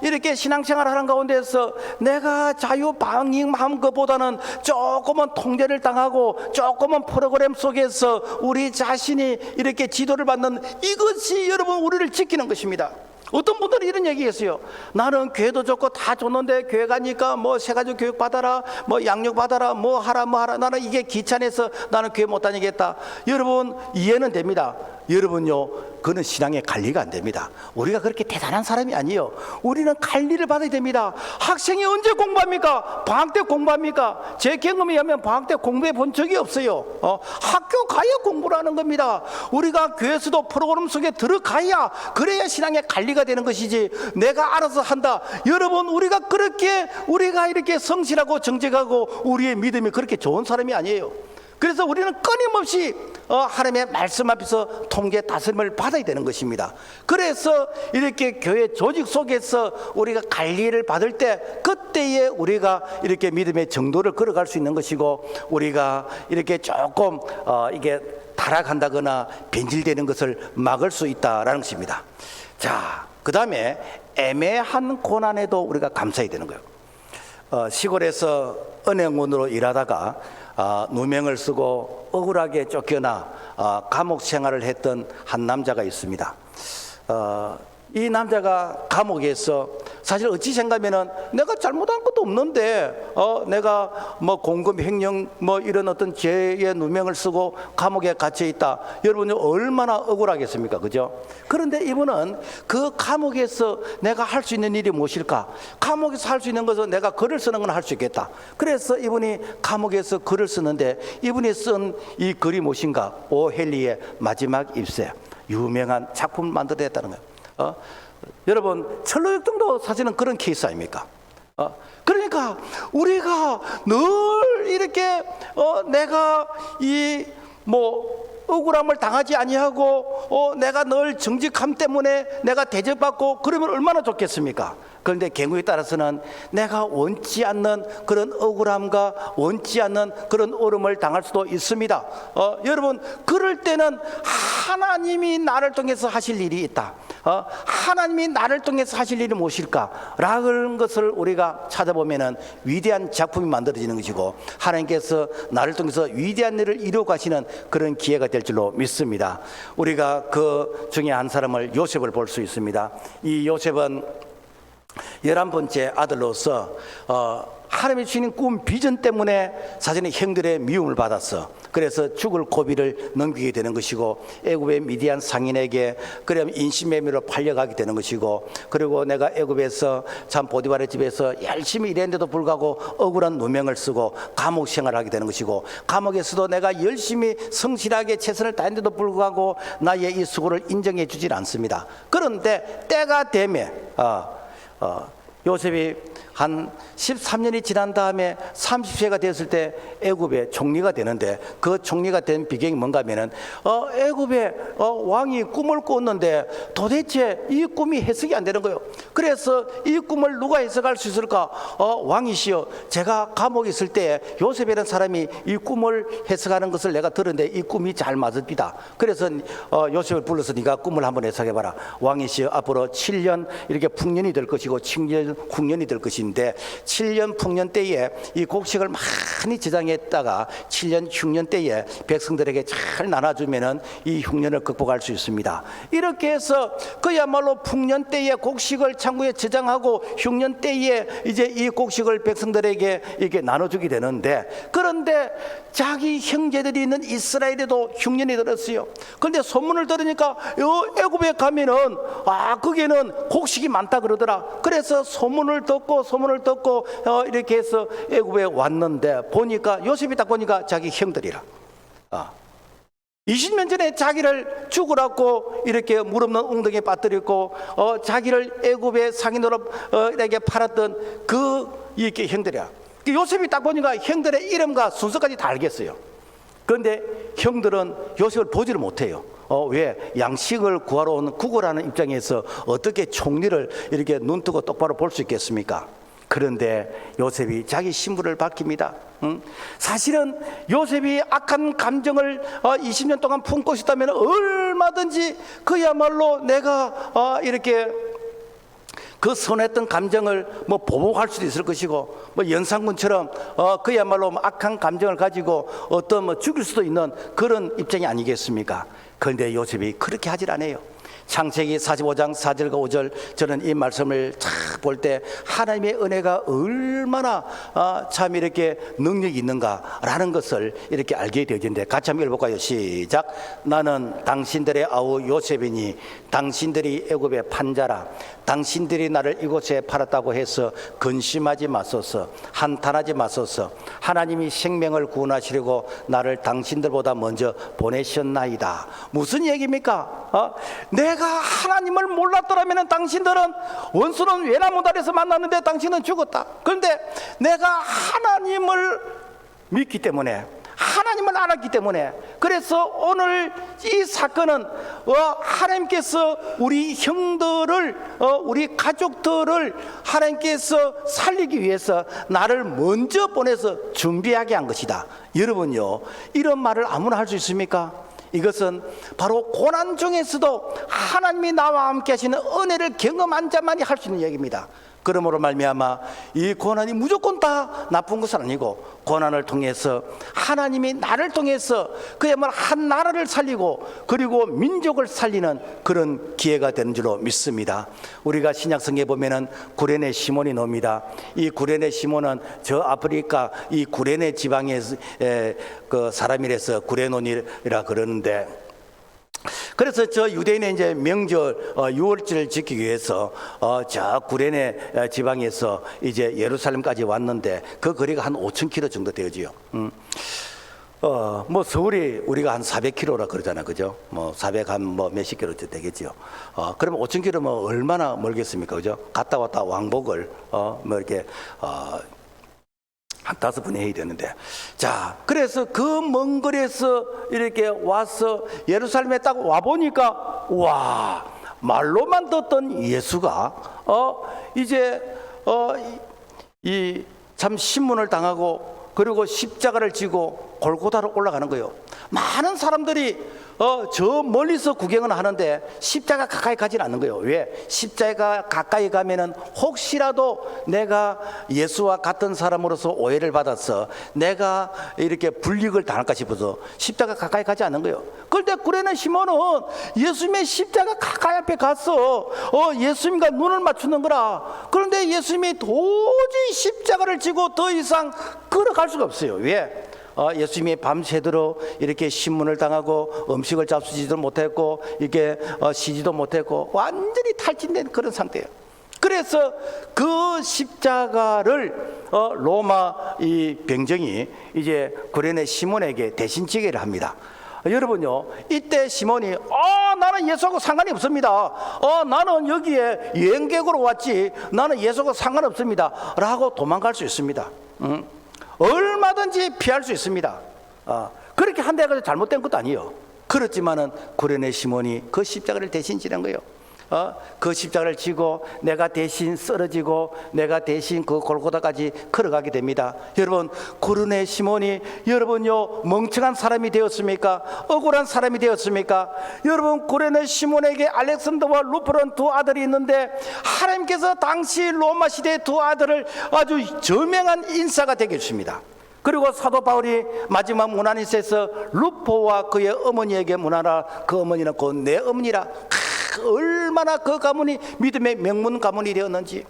이렇게 신앙생활 하는 가운데서 내가 자유방임한 것보다는 조금은 통제를 당하고 조금은 프로그램 속에서 우리 자신이 이렇게 지도를 받는 이것이 여러분 우리를 지키는 것입니다. 어떤 분들은 이런 얘기했어요. 나는 교회도 좋고 다 좋는데 교회 가니까 뭐 세가지 교육 받아라, 뭐 양육 받아라, 뭐 하라 뭐 하라, 나는 이게 귀찮아서 나는 교회 못 다니겠다. 여러분 이해는 됩니다. 여러분요, 그는 신앙의 관리가 안 됩니다. 우리가 그렇게 대단한 사람이 아니에요. 우리는 관리를 받아야 됩니다. 학생이 언제 공부합니까? 방학 때 공부합니까? 제 경험에 의하면 방학 때 공부해 본 적이 없어요. 학교 가야 공부를 하는 겁니다. 우리가 교회에서도 프로그램 속에 들어가야, 그래야 신앙의 관리가 되는 것이지 내가 알아서 한다. 여러분 우리가 이렇게 성실하고 정직하고 우리의 믿음이 그렇게 좋은 사람이 아니에요. 그래서 우리는 끊임없이 하나님의 말씀 앞에서 통계 다스림을 받아야 되는 것입니다. 그래서 이렇게 교회 조직 속에서 우리가 관리를 받을 때, 그때에 우리가 이렇게 믿음의 정도를 걸어갈 수 있는 것이고, 우리가 이렇게 조금 이게 타락한다거나 변질되는 것을 막을 수 있다라는 것입니다. 자, 그 다음에 애매한 고난에도 우리가 감사해야 되는 거예요. 시골에서 은행원으로 일하다가 누명을 쓰고 억울하게 쫓겨나 감옥 생활을 했던 한 남자가 있습니다. 이 남자가 감옥에서 사실 어찌 생각하면은 내가 잘못한 것도 없는데 내가 뭐 공금 횡령 뭐 이런 어떤 죄의 누명을 쓰고 감옥에 갇혀 있다. 여러분이 얼마나 억울하겠습니까, 그죠? 그런데 이분은 그 감옥에서 내가 할 수 있는 일이 무엇일까? 감옥에서 할 수 있는 것은 내가 글을 쓰는 건 할 수 있겠다. 그래서 이분이 감옥에서 글을 쓰는데, 이분이 쓴 이 글이 무엇인가? 오헬리의 마지막 입새, 유명한 작품을 만들어냈다는 거예요. 여러분 철로역정도 사실은 그런 케이스 아닙니까? 그러니까 우리가 늘 이렇게 내가 이 뭐 억울함을 당하지 아니하고 내가 늘 정직함 때문에 내가 대접받고 그러면 얼마나 좋겠습니까? 그런데 경우에 따라서는 내가 원치 않는 그런 억울함과 원치 않는 그런 어려움을 당할 수도 있습니다. 여러분 그럴 때는 하나님이 나를 통해서 하실 일이 있다. 하나님이 나를 통해서 하실 일이 무엇일까? 라는 것을 우리가 찾아보면은 위대한 작품이 만들어지는 것이고, 하나님께서 나를 통해서 위대한 일을 이루어 가시는 그런 기회가 될 줄로 믿습니다. 우리가 그 중에 한 사람을 요셉을 볼 수 있습니다. 이 요셉은 11번째 아들로서 하나님이 주시는 꿈 비전 때문에 사실은 형들의 미움을 받았어. 그래서 죽을 고비를 넘기게 되는 것이고, 애굽의 미디안 상인에게 그럼 인신매매로 팔려가게 되는 것이고, 그리고 내가 애굽에서 참 보디발의 집에서 열심히 일했는데도 불구하고 억울한 누명을 쓰고 감옥 생활을 하게 되는 것이고, 감옥에서도 내가 열심히 성실하게 최선을 다했는데도 불구하고 나의 이 수고를 인정해 주질 않습니다. 그런데 때가 되면 요셉이 한 13년이 지난 다음에 30세가 되었을 때 애굽의 총리가 되는데, 그 총리가 된 배경이 뭔가 하면은 애굽의 왕이 꿈을 꿨는데 도대체 이 꿈이 해석이 안 되는 거예요. 그래서 이 꿈을 누가 해석할 수 있을까? 왕이시여, 제가 감옥에 있을 때 요셉이라는 사람이 이 꿈을 해석하는 것을 내가 들었는데 이 꿈이 잘 맞습니다. 그래서 요셉을 불러서 네가 꿈을 한번 해석해봐라. 왕이시여, 앞으로 7년 이렇게 풍년이 될 것이고 7년 풍년이 될 것인데, 7년 풍년 때에 이 곡식을 많이 저장했다가 7년 흉년 때에 백성들에게 잘 나눠주면은 이 흉년을 극복할 수 있습니다. 이렇게 해서 그야말로 풍년 때에 곡식을 창고에 저장하고 흉년 때에 이제 이 곡식을 백성들에게 이렇게 나눠주게 되는데, 그런데 자기 형제들이 있는 이스라엘에도 흉년이 들었어요. 그런데 소문을 들으니까 애굽에 가면은 거기에는 곡식이 많다 그러더라. 그래서 소문을 듣고 이렇게 해서 애굽에 왔는데 보니까 요셉이 딱 보니까 자기 형들이라. 20년 전에 자기를 죽으라고 이렇게 물 없는 웅덩이에 빠뜨렸고 자기를 애굽의 상인으로에게 팔았던 이렇게 형들이야. 요셉이 딱 보니까 형들의 이름과 순서까지 다 알겠어요. 그런데 형들은 요셉을 보지를 못해요. 왜? 양식을 구하러 온 구걸하는 입장에서 어떻게 총리를 이렇게 눈뜨고 똑바로 볼 수 있겠습니까? 그런데 요셉이 자기 신분을 밝힙니다. 사실은 요셉이 악한 감정을 20년 동안 품고 있었다면 얼마든지 그야말로 내가 이렇게 그 선했던 감정을 뭐 보복할 수도 있을 것이고, 뭐 연산군처럼 그야말로 악한 감정을 가지고 어떤 뭐 죽일 수도 있는 그런 입장이 아니겠습니까? 그런데 요셉이 그렇게 하질 않아요. 창세기 45장 4절과 5절, 저는 이 말씀을 볼 때 하나님의 은혜가 얼마나 참 이렇게 능력이 있는가라는 것을 이렇게 알게 되어지는데, 같이 한번 읽어볼까요? 시작. 나는 당신들의 아우 요셉이니 당신들이 애굽의 판자라. 당신들이 나를 이곳에 팔았다고 해서 근심하지 마소서, 한탄하지 마소서. 하나님이 생명을 구원하시려고 나를 당신들보다 먼저 보내셨나이다. 무슨 얘기입니까? 내가 하나님을 몰랐더라면 당신들은 원수는 외나무다리에서 만났는데 당신은 죽었다. 그런데 내가 하나님을 믿기 때문에, 하나님을 알았기 때문에, 그래서 오늘 이 사건은 하나님께서 우리 형들을, 우리 가족들을 하나님께서 살리기 위해서 나를 먼저 보내서 준비하게 한 것이다. 여러분요, 이런 말을 아무나 할 수 있습니까? 이것은 바로 고난 중에서도 하나님이 나와 함께 하시는 은혜를 경험한 자만이 할 수 있는 얘기입니다. 그러므로 말미암아 이 고난이 무조건 다 나쁜 것은 아니고, 고난을 통해서 하나님이 나를 통해서 그야말로 한 나라를 살리고 그리고 민족을 살리는 그런 기회가 되는 줄로 믿습니다. 우리가 신약성경에 보면은 구레네 시몬이 나옵니다. 이 구레네 시몬은 저 아프리카 이 구레네 지방의 그 사람이라서 구레논이라 그러는데, 그래서 저 유대인의 이제 명절 유월절을 지키기 위해서 저 구레네 지방에서 이제 예루살렘까지 왔는데, 그 거리가 한 5,000km 정도 되지요. 뭐 서울이 우리가 한 400km라 그러잖아, 그죠? 뭐 400 한 뭐 몇십 킬로 되겠죠. 그러면 5,000km 뭐 얼마나 멀겠습니까, 그죠? 갔다 왔다 왕복을 뭐 이렇게 한 5번 해야 되는데, 자, 그래서 그 먼 거리에서 이렇게 와서 예루살렘에 딱 와보니까, 와, 말로만 듣던 예수가 이제 이 참 신문을 당하고 그리고 십자가를 지고 골고다로 올라가는 거예요. 많은 사람들이 저 멀리서 구경은 하는데 십자가 가까이 가지는 않는 거예요. 왜? 십자가 가까이 가면은 혹시라도 내가 예수와 같은 사람으로서 오해를 받아서 내가 이렇게 불이익을 당할까 싶어서 십자가 가까이 가지 않는 거예요. 그런데 구레네 시몬은 예수님의 십자가 가까이 앞에 가서 예수님과 눈을 맞추는 거라. 그런데 예수님이 도저히 십자가를 지고 더 이상 걸어갈 수가 없어요. 왜? 예수님이 밤새도록 이렇게 신문을 당하고 음식을 잡수지도 못했고 이게 쉬지도 못했고 완전히 탈진된 그런 상태예요. 그래서 그 십자가를 로마 이 병정이 이제 구레네 시몬에게 대신 지게를 합니다. 여러분요, 이때 시몬이 나는 예수하고 상관이 없습니다. 나는 여기에 여행객으로 왔지 나는 예수하고 상관없습니다 라고 도망갈 수 있습니다. 얼마든지 피할 수 있습니다. 그렇게 한다고 잘못된 것도 아니에요. 그렇지만은 구레네 시몬이 그 십자가를 대신 지는 거예요. 그 십자가를 지고 내가 대신 쓰러지고 내가 대신 그 골고다까지 걸어가게 됩니다. 여러분, 구레네 시몬이 여러분요 멍청한 사람이 되었습니까? 억울한 사람이 되었습니까? 여러분, 구레네 시몬에게 알렉산더와 루프라는 두 아들이 있는데 하나님께서 당시 로마 시대의 두 아들을 아주 저명한 인사가 되게 해주십니다. 그리고 사도 바울이 마지막 문안에서 루포와 그의 어머니에게 문하라. 그 어머니는 곧 내 어머니라. 얼마나 그 가문이 믿음의 명문 가문이 되었는지,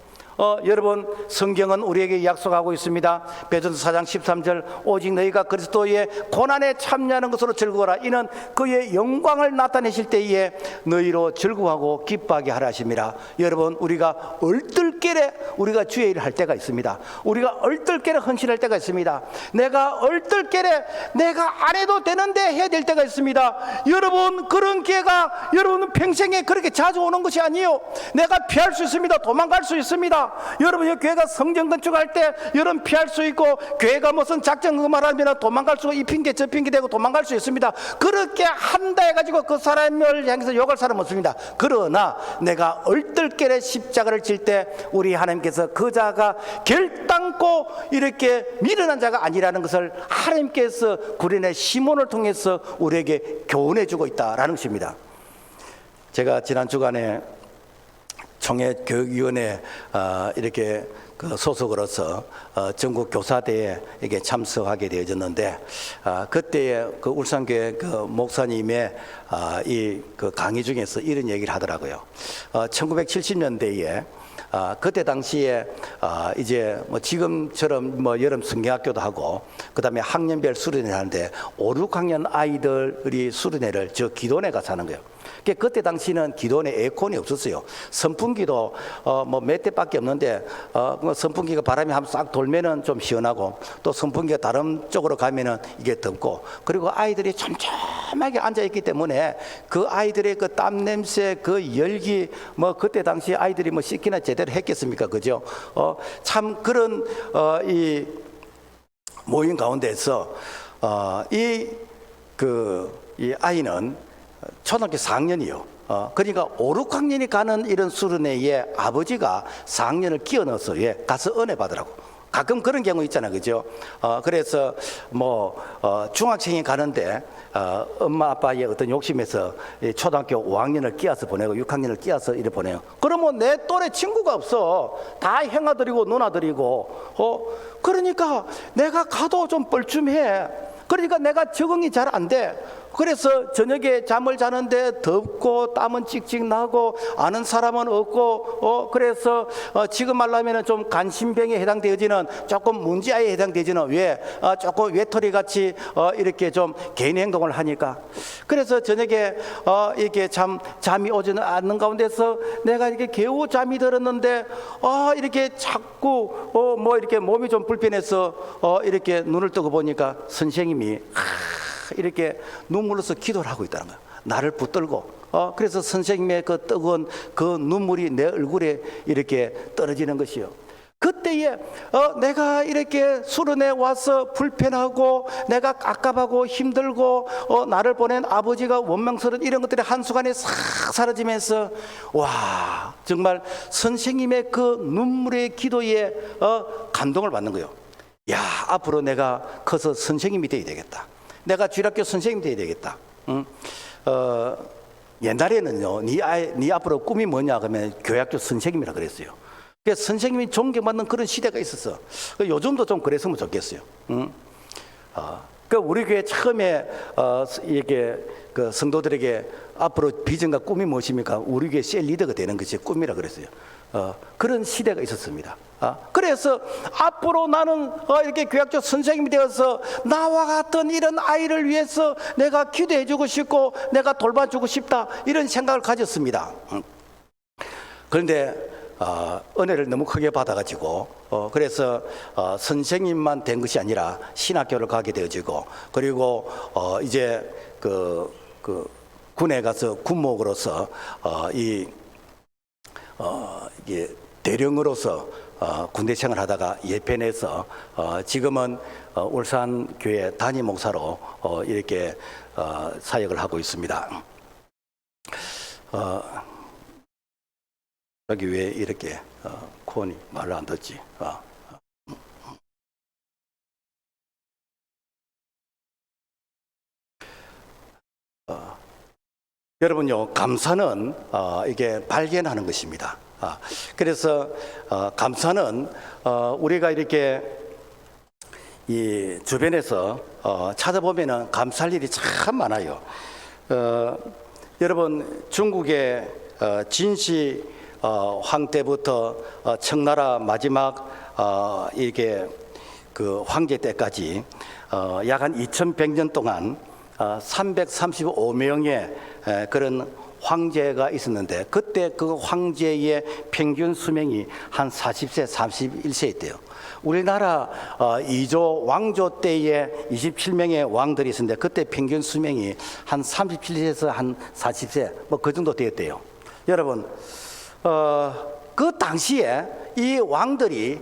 여러분 성경은 우리에게 약속하고 있습니다. 베드로서 4장 13절 오직 너희가 그리스도의 고난에 참여하는 것으로 즐거워라. 이는 그의 영광을 나타내실 때에 너희로 즐거워하고 기뻐하게 하라 하십니다. 여러분 우리가 얼떨결에 우리가 주의 일을 할 때가 있습니다. 우리가 얼떨결에 헌신할 때가 있습니다. 내가 얼떨결에 내가 안 해도 되는데 해야 될 때가 있습니다. 여러분 그런 기회가 여러분 평생에 그렇게 자주 오는 것이 아니에요. 내가 피할 수 있습니다. 도망갈 수 있습니다. 여러분 교회가 성전 건축할 때 여러분 피할 수 있고, 교회가 무슨 작전 말하면 도망갈 수, 이 핑계 저 핑계 대고 도망갈 수 있습니다. 그렇게 한다 해가지고 그 사람을 향해서 욕할 사람은 없습니다. 그러나 내가 얼떨결에 십자가를 질 때 우리 하나님께서 그 자가 결단코 이렇게 미련한 자가 아니라는 것을 하나님께서 구련의 시몬을 통해서 우리에게 교훈해 주고 있다라는 것입니다. 제가 지난 주간에 총회교육위원회 이렇게 그 소속으로서 전국 교사대회에 이게 참석하게 되어졌는데, 그때에 그 울산교회 그 목사님의 이 그 강의 중에서 이런 얘기를 하더라고요. 1970년대에 그때 당시에 이제 뭐 지금처럼 뭐 여름 성경학교도 하고 그다음에 학년별 수련회를 하는데 5, 6학년 아이들이 수련회를 저 기도원에 가서 하는 거예요. 그때 당시는 기도원에 에어컨이 없었어요. 선풍기도 뭐 몇 대밖에 없는데 선풍기가 바람이 한번 싹 돌면은 좀 시원하고, 또 선풍기가 다른 쪽으로 가면은 이게 덥고, 그리고 아이들이 촘촘하게 앉아 있기 때문에 그 아이들의 그 땀 냄새, 그 열기, 뭐 그때 당시 아이들이 뭐 씻기나 제대로 했겠습니까, 그죠? 참 그런 이 모임 가운데서 이 아이는 초등학교 4학년이요. 그러니까 5, 6학년이 가는 이런 수련회에 아버지가 4학년을 끼워 넣어서 가서 은혜 받으라고. 가끔 그런 경우 있잖아요, 그죠? 그래서 뭐 중학생이 가는데 엄마 아빠의 어떤 욕심에서 초등학교 5학년을 끼워서 보내고 6학년을 끼워서 이래 보내요. 그러면 내 또래 친구가 없어. 다 형아들이고 누나들이고. 그러니까 내가 가도 좀 뻘쭘해. 그러니까 내가 적응이 잘 안 돼. 그래서 저녁에 잠을 자는데 덥고 땀은 찍찍 나고 아는 사람은 없고, 그래서 지금 말하면 좀 간신병에 해당되어지는, 조금 문제아에 해당되지는, 왜 조금 외톨이 같이 이렇게 좀 개인 행동을 하니까. 그래서 저녁에 이렇게 잠이 오지는 않는 가운데서 내가 이렇게 겨우 잠이 들었는데 이렇게 자꾸 뭐 이렇게 몸이 좀 불편해서 이렇게 눈을 뜨고 보니까 선생님이 이렇게 눈물로서 기도를 하고 있다는 거야. 나를 붙들고. 그래서 선생님의 그 뜨거운 그 눈물이 내 얼굴에 이렇게 떨어지는 것이요. 그때에 내가 이렇게 수련회 와서 불편하고 내가 깝깝하고 힘들고 나를 보낸 아버지가 원망스러운 이런 것들이 한순간에 싹 사라지면서, 와, 정말 선생님의 그 눈물의 기도에 감동을 받는 거예요. 야, 앞으로 내가 커서 선생님이 돼야 되겠다. 내가 주일학교 선생님이 돼야 되겠다. 옛날에는요, 네 앞으로 꿈이 뭐냐 그러면 교회학교 선생님이라 그랬어요. 그래서 선생님이 존경받는 그런 시대가 있었어. 요즘도 좀 그랬으면 좋겠어요. 우리 교회 처음에 이게 그 성도들에게 앞으로 비전과 꿈이 무엇입니까? 우리 교회 셀 리더가 되는 것이 꿈이라 그랬어요. 그런 시대가 있었습니다. 그래서 앞으로 나는 이렇게 교학교 선생님이 되어서 나와 같은 이런 아이를 위해서 내가 기도해 주고 싶고 내가 돌봐주고 싶다, 이런 생각을 가졌습니다. 그런데 은혜를 너무 크게 받아가지고 그래서 선생님만 된 것이 아니라 신학교를 가게 되어지고, 그리고 이제 그 군에 가서 군목으로서 이게 대령으로서 군대 생활을 하다가 예편해서 지금은 울산 교회 담임 목사로 이렇게 사역을 하고 있습니다. 여기 왜 이렇게 코니 말을 안 듣지? 여러분요, 감사는 이게 발견하는 것입니다. 그래서 감사는 우리가 이렇게 이 주변에서 찾아보면은 감사할 일이 참 많아요. 여러분 중국의 진시 황 때부터 청나라 마지막 이게 그 황제 때까지 약 한 2100년 동안 335명의 그런 황제가 있었는데, 그때 그 황제의 평균 수명이 한 40세, 31세였대요. 우리나라 이조 왕조 때에 27명의 왕들이 있었는데, 그때 평균 수명이 한 37세에서 한 40세 뭐 그 정도 되었대요. 여러분, 그 당시에 이 왕들이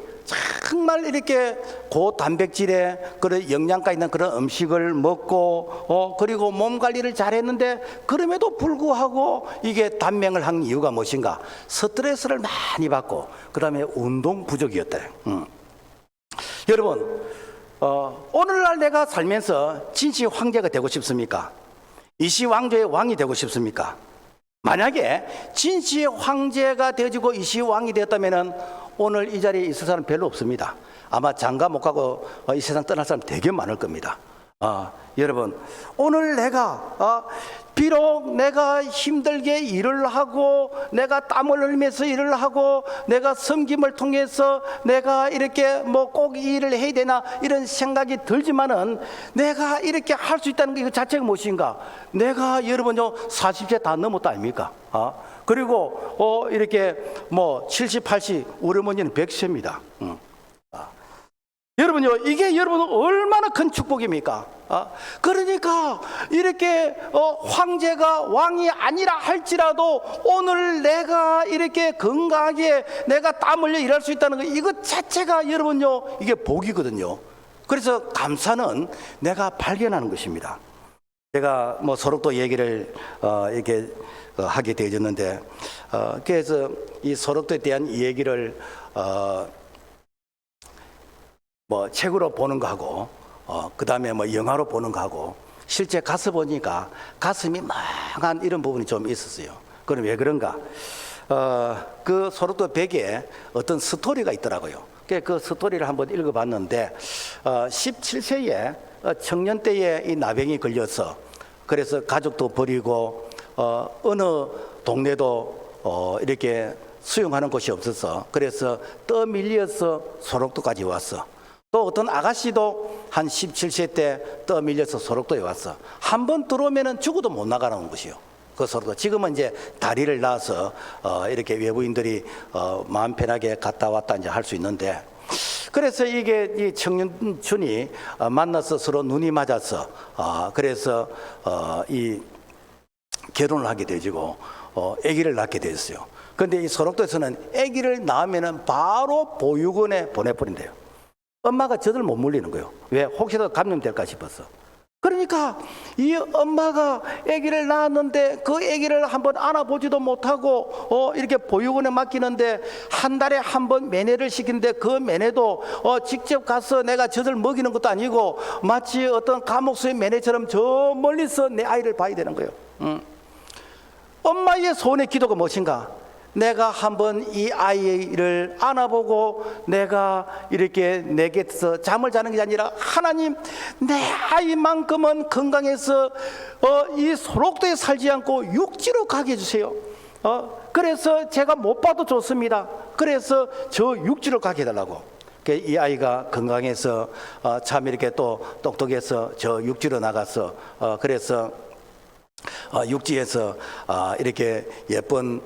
정말 이렇게 고단백질에 그런 영양가 있는 그런 음식을 먹고 그리고 몸 관리를 잘했는데, 그럼에도 불구하고 이게 단명을 한 이유가 무엇인가? 스트레스를 많이 받고 그다음에 운동 부족이었다. 여러분, 오늘날 내가 살면서 진시 황제가 되고 싶습니까? 이시 왕조의 왕이 되고 싶습니까? 만약에 진시 황제가 되어지고 이시 왕이 되었다면은 오늘 이 자리에 있을 사람 별로 없습니다. 아마 장가 못 가고 이 세상 떠날 사람 되게 많을 겁니다. 여러분, 오늘 내가 비록 내가 힘들게 일을 하고 내가 땀을 흘리면서 일을 하고 내가 섬김을 통해서 내가 이렇게 뭐 꼭 이 일을 해야 되나 이런 생각이 들지만은, 내가 이렇게 할 수 있다는 것 자체가 무엇인가? 내가 여러분요 40세 다 넘었다 아닙니까? 그리고 이렇게 뭐 70, 80, 우리 어머니는 100세입니다. 여러분요, 이게 여러분 얼마나 큰 축복입니까? 그러니까 이렇게 황제가 왕이 아니라 할지라도 오늘 내가 이렇게 건강하게 내가 땀 흘려 일할 수 있다는 거, 이것 자체가 여러분요 이게 복이거든요. 그래서 감사는 내가 발견하는 것입니다. 제가 뭐 소록도 얘기를 이렇게 하게 되어졌는데, 그래서 이 소록도에 대한 얘기를 뭐 책으로 보는 거하고 그 다음에 뭐 영화로 보는 거하고 실제 가서 보니까 가슴이 멍한 이런 부분이 좀 있었어요. 그럼 왜 그런가? 그 소록도 벽에 어떤 스토리가 있더라고요. 그 스토리를 한번 읽어봤는데, 17세에 청년 때에 이 나병이 걸려서, 그래서 가족도 버리고 어느 동네도 이렇게 수용하는 곳이 없어서, 그래서 떠밀려서 소록도까지 왔어. 또 어떤 아가씨도 한 17세 때 떠밀려서 소록도에 왔어. 한 번 들어오면은 죽어도 못 나가는 것이요. 그 소록도. 지금은 이제 다리를 놔서 이렇게 외부인들이 마음 편하게 갔다 왔다 이제 할 수 있는데, 그래서 이게 이 청년촌이 만나서 서로 눈이 맞아서 그래서 이 결혼을 하게 되지고 아기를 낳게 되었어요. 그런데 이 소록도에서는 아기를 낳으면은 바로 보육원에 보내버린대요. 엄마가 젖을 못 물리는 거예요. 왜? 혹시라도 감염될까 싶어서. 그러니까 이 엄마가 아기를 낳았는데 그 아기를 한번 안아보지도 못하고 이렇게 보육원에 맡기는데, 한 달에 한 번 매내를 시키는데 그 매내도 직접 가서 내가 젖을 먹이는 것도 아니고 마치 어떤 감옥수의 매내처럼 저 멀리서 내 아이를 봐야 되는 거예요. 엄마의 소원의 기도가 무엇인가? 내가 한번 이 아이를 안아보고 내가 이렇게 내 곁에서 잠을 자는 게 아니라, 하나님 내 아이만큼은 건강해서 이 소록도에 살지 않고 육지로 가게 해주세요. 그래서 제가 못 봐도 좋습니다. 그래서 저 육지로 가게 해달라고. 이 아이가 건강해서 참 이렇게 또 똑똑해서 저 육지로 나가서 그래서 육지에서 이렇게 예쁜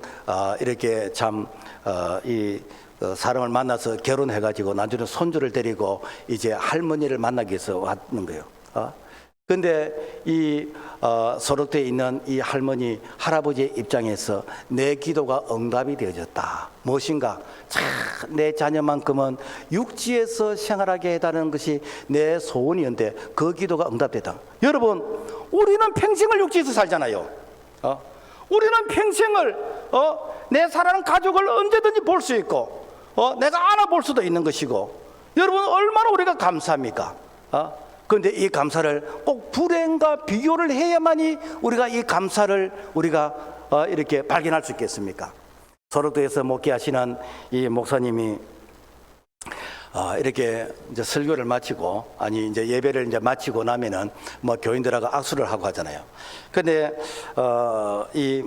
이렇게 참 이 사람을 만나서 결혼해가지고 나중에 손주를 데리고 이제 할머니를 만나기 위해서 왔는 거예요. 근데 이 소록도에 있는 이 할머니 할아버지의 입장에서 내 기도가 응답이 되어졌다. 무엇인가? 내 자녀만큼은 육지에서 생활하게 해달라는 것이 내 소원이었는데 그 기도가 응답됐다. 여러분, 우리는 평생을 육지에서 살잖아요. 우리는 평생을 내 사랑하는 가족을 언제든지 볼 수 있고 내가 안아볼 수도 있는 것이고, 여러분 얼마나 우리가 감사합니까? 그런데 이 감사를 꼭 불행과 비교를 해야만이 우리가 이 감사를 우리가 이렇게 발견할 수 있겠습니까? 소록도에서 목회하시는 이 목사님이 이렇게 이제 설교를 마치고 이제 예배를 이제 마치고 나면은 뭐 교인들하고 악수를 하고 하잖아요. 근데 이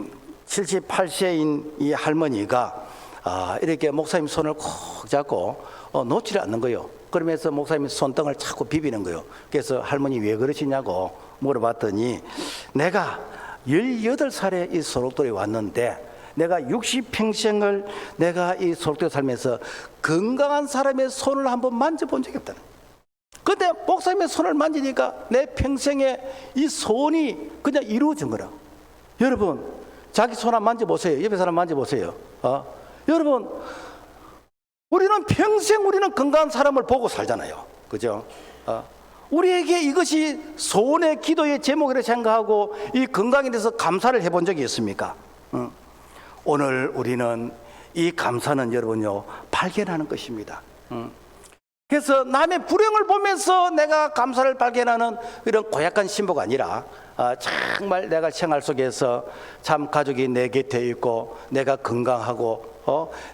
78세인 이 할머니가 이렇게 목사님 손을 꼭 잡고 놓지를 않는 거예요. 그러면서 목사님 손등을 자꾸 비비는 거예요. 그래서 할머니 왜 그러시냐고 물어봤더니 내가 18살에 이 소록돌에 왔는데 내가 60평생을 내가 이 소록돌에 살면서 건강한 사람의 손을 한번 만져본 적이 없다는 거예요. 근데 목사님의 손을 만지니까 내 평생에 이 손이 그냥 이루어진 거라. 여러분, 자기 손 한번 만져보세요. 옆에 사람 만져보세요. 여러분, 우리는 평생 우리는 건강한 사람을 보고 살잖아요. 그죠? 우리에게 이것이 소원의 기도의 제목이라 생각하고 이 건강에 대해서 감사를 해본 적이 있습니까? 오늘 우리는 이 감사는 여러분요, 발견하는 것입니다. 그래서 남의 불행을 보면서 내가 감사를 발견하는 이런 고약한 신보가 아니라 정말 내가 생활 속에서 참 가족이 내 곁에 있고 내가 건강하고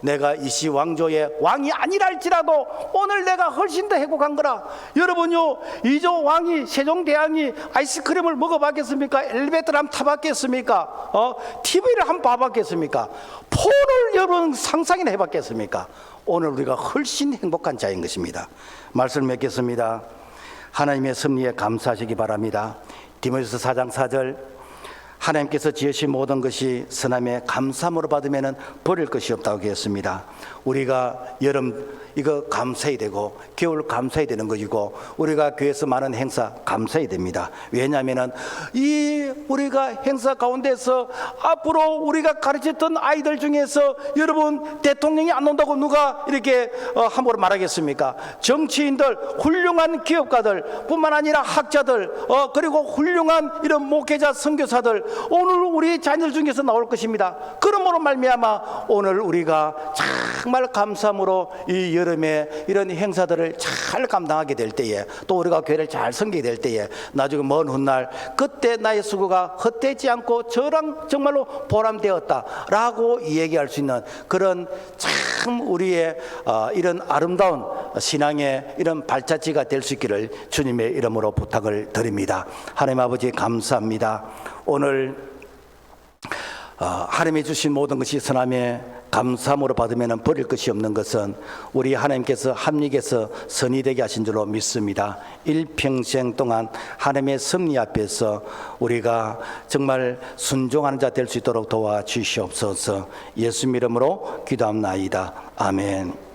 내가 이시 왕조의 왕이 아니라 할지라도 오늘 내가 훨씬 더 행복한 거라. 여러분요, 이조 왕이 세종대왕이 아이스크림을 먹어봤겠습니까? 엘리베이터를 한번 타봤겠습니까? TV를 한번 봐봤겠습니까? 폰을 여러분 상상이나 해봤겠습니까? 오늘 우리가 훨씬 행복한 자인 것입니다. 말씀 맺겠습니다. 하나님의 섭리에 감사하시기 바랍니다. 디모데후서 4장 4절, 하나님께서 지으신 모든 것이 선함에 감사함으로 받으면 버릴 것이 없다고 했습니다. 우리가 여름 이거 감사해야 되고 겨울 감사해야 되는 것이고 우리가 교회에서 많은 행사 감사해야 됩니다. 왜냐하면 이 우리가 행사 가운데서 앞으로 우리가 가르쳤던 아이들 중에서 여러분 대통령이 안 온다고 누가 이렇게 함부로 말하겠습니까? 정치인들, 훌륭한 기업가들 뿐만 아니라 학자들 그리고 훌륭한 이런 목회자 선교사들 오늘 우리 자녀들 중에서 나올 것입니다. 그러므로 말미암아 오늘 우리가 정말 감사함으로 이 여름에 이런 행사들을 잘 감당하게 될 때에 또 우리가 교회를 잘 섬기게 될 때에 나중에 먼 훗날 그때 나의 수고가 헛되지 않고 저랑 정말로 보람되었다라고 얘기할 수 있는 그런 참 우리의 이런 아름다운 신앙의 이런 발자취가 될 수 있기를 주님의 이름으로 부탁을 드립니다. 하나님 아버지 감사합니다. 오늘 하나님이 주신 모든 것이 선함에 감사함으로 받으면 버릴 것이 없는 것은 우리 하나님께서 합력해서 선이 되게 하신 줄로 믿습니다. 일평생 동안 하나님의 섭리 앞에서 우리가 정말 순종하는 자 될 수 있도록 도와주시옵소서. 예수 이름으로 기도합나이다. 아멘.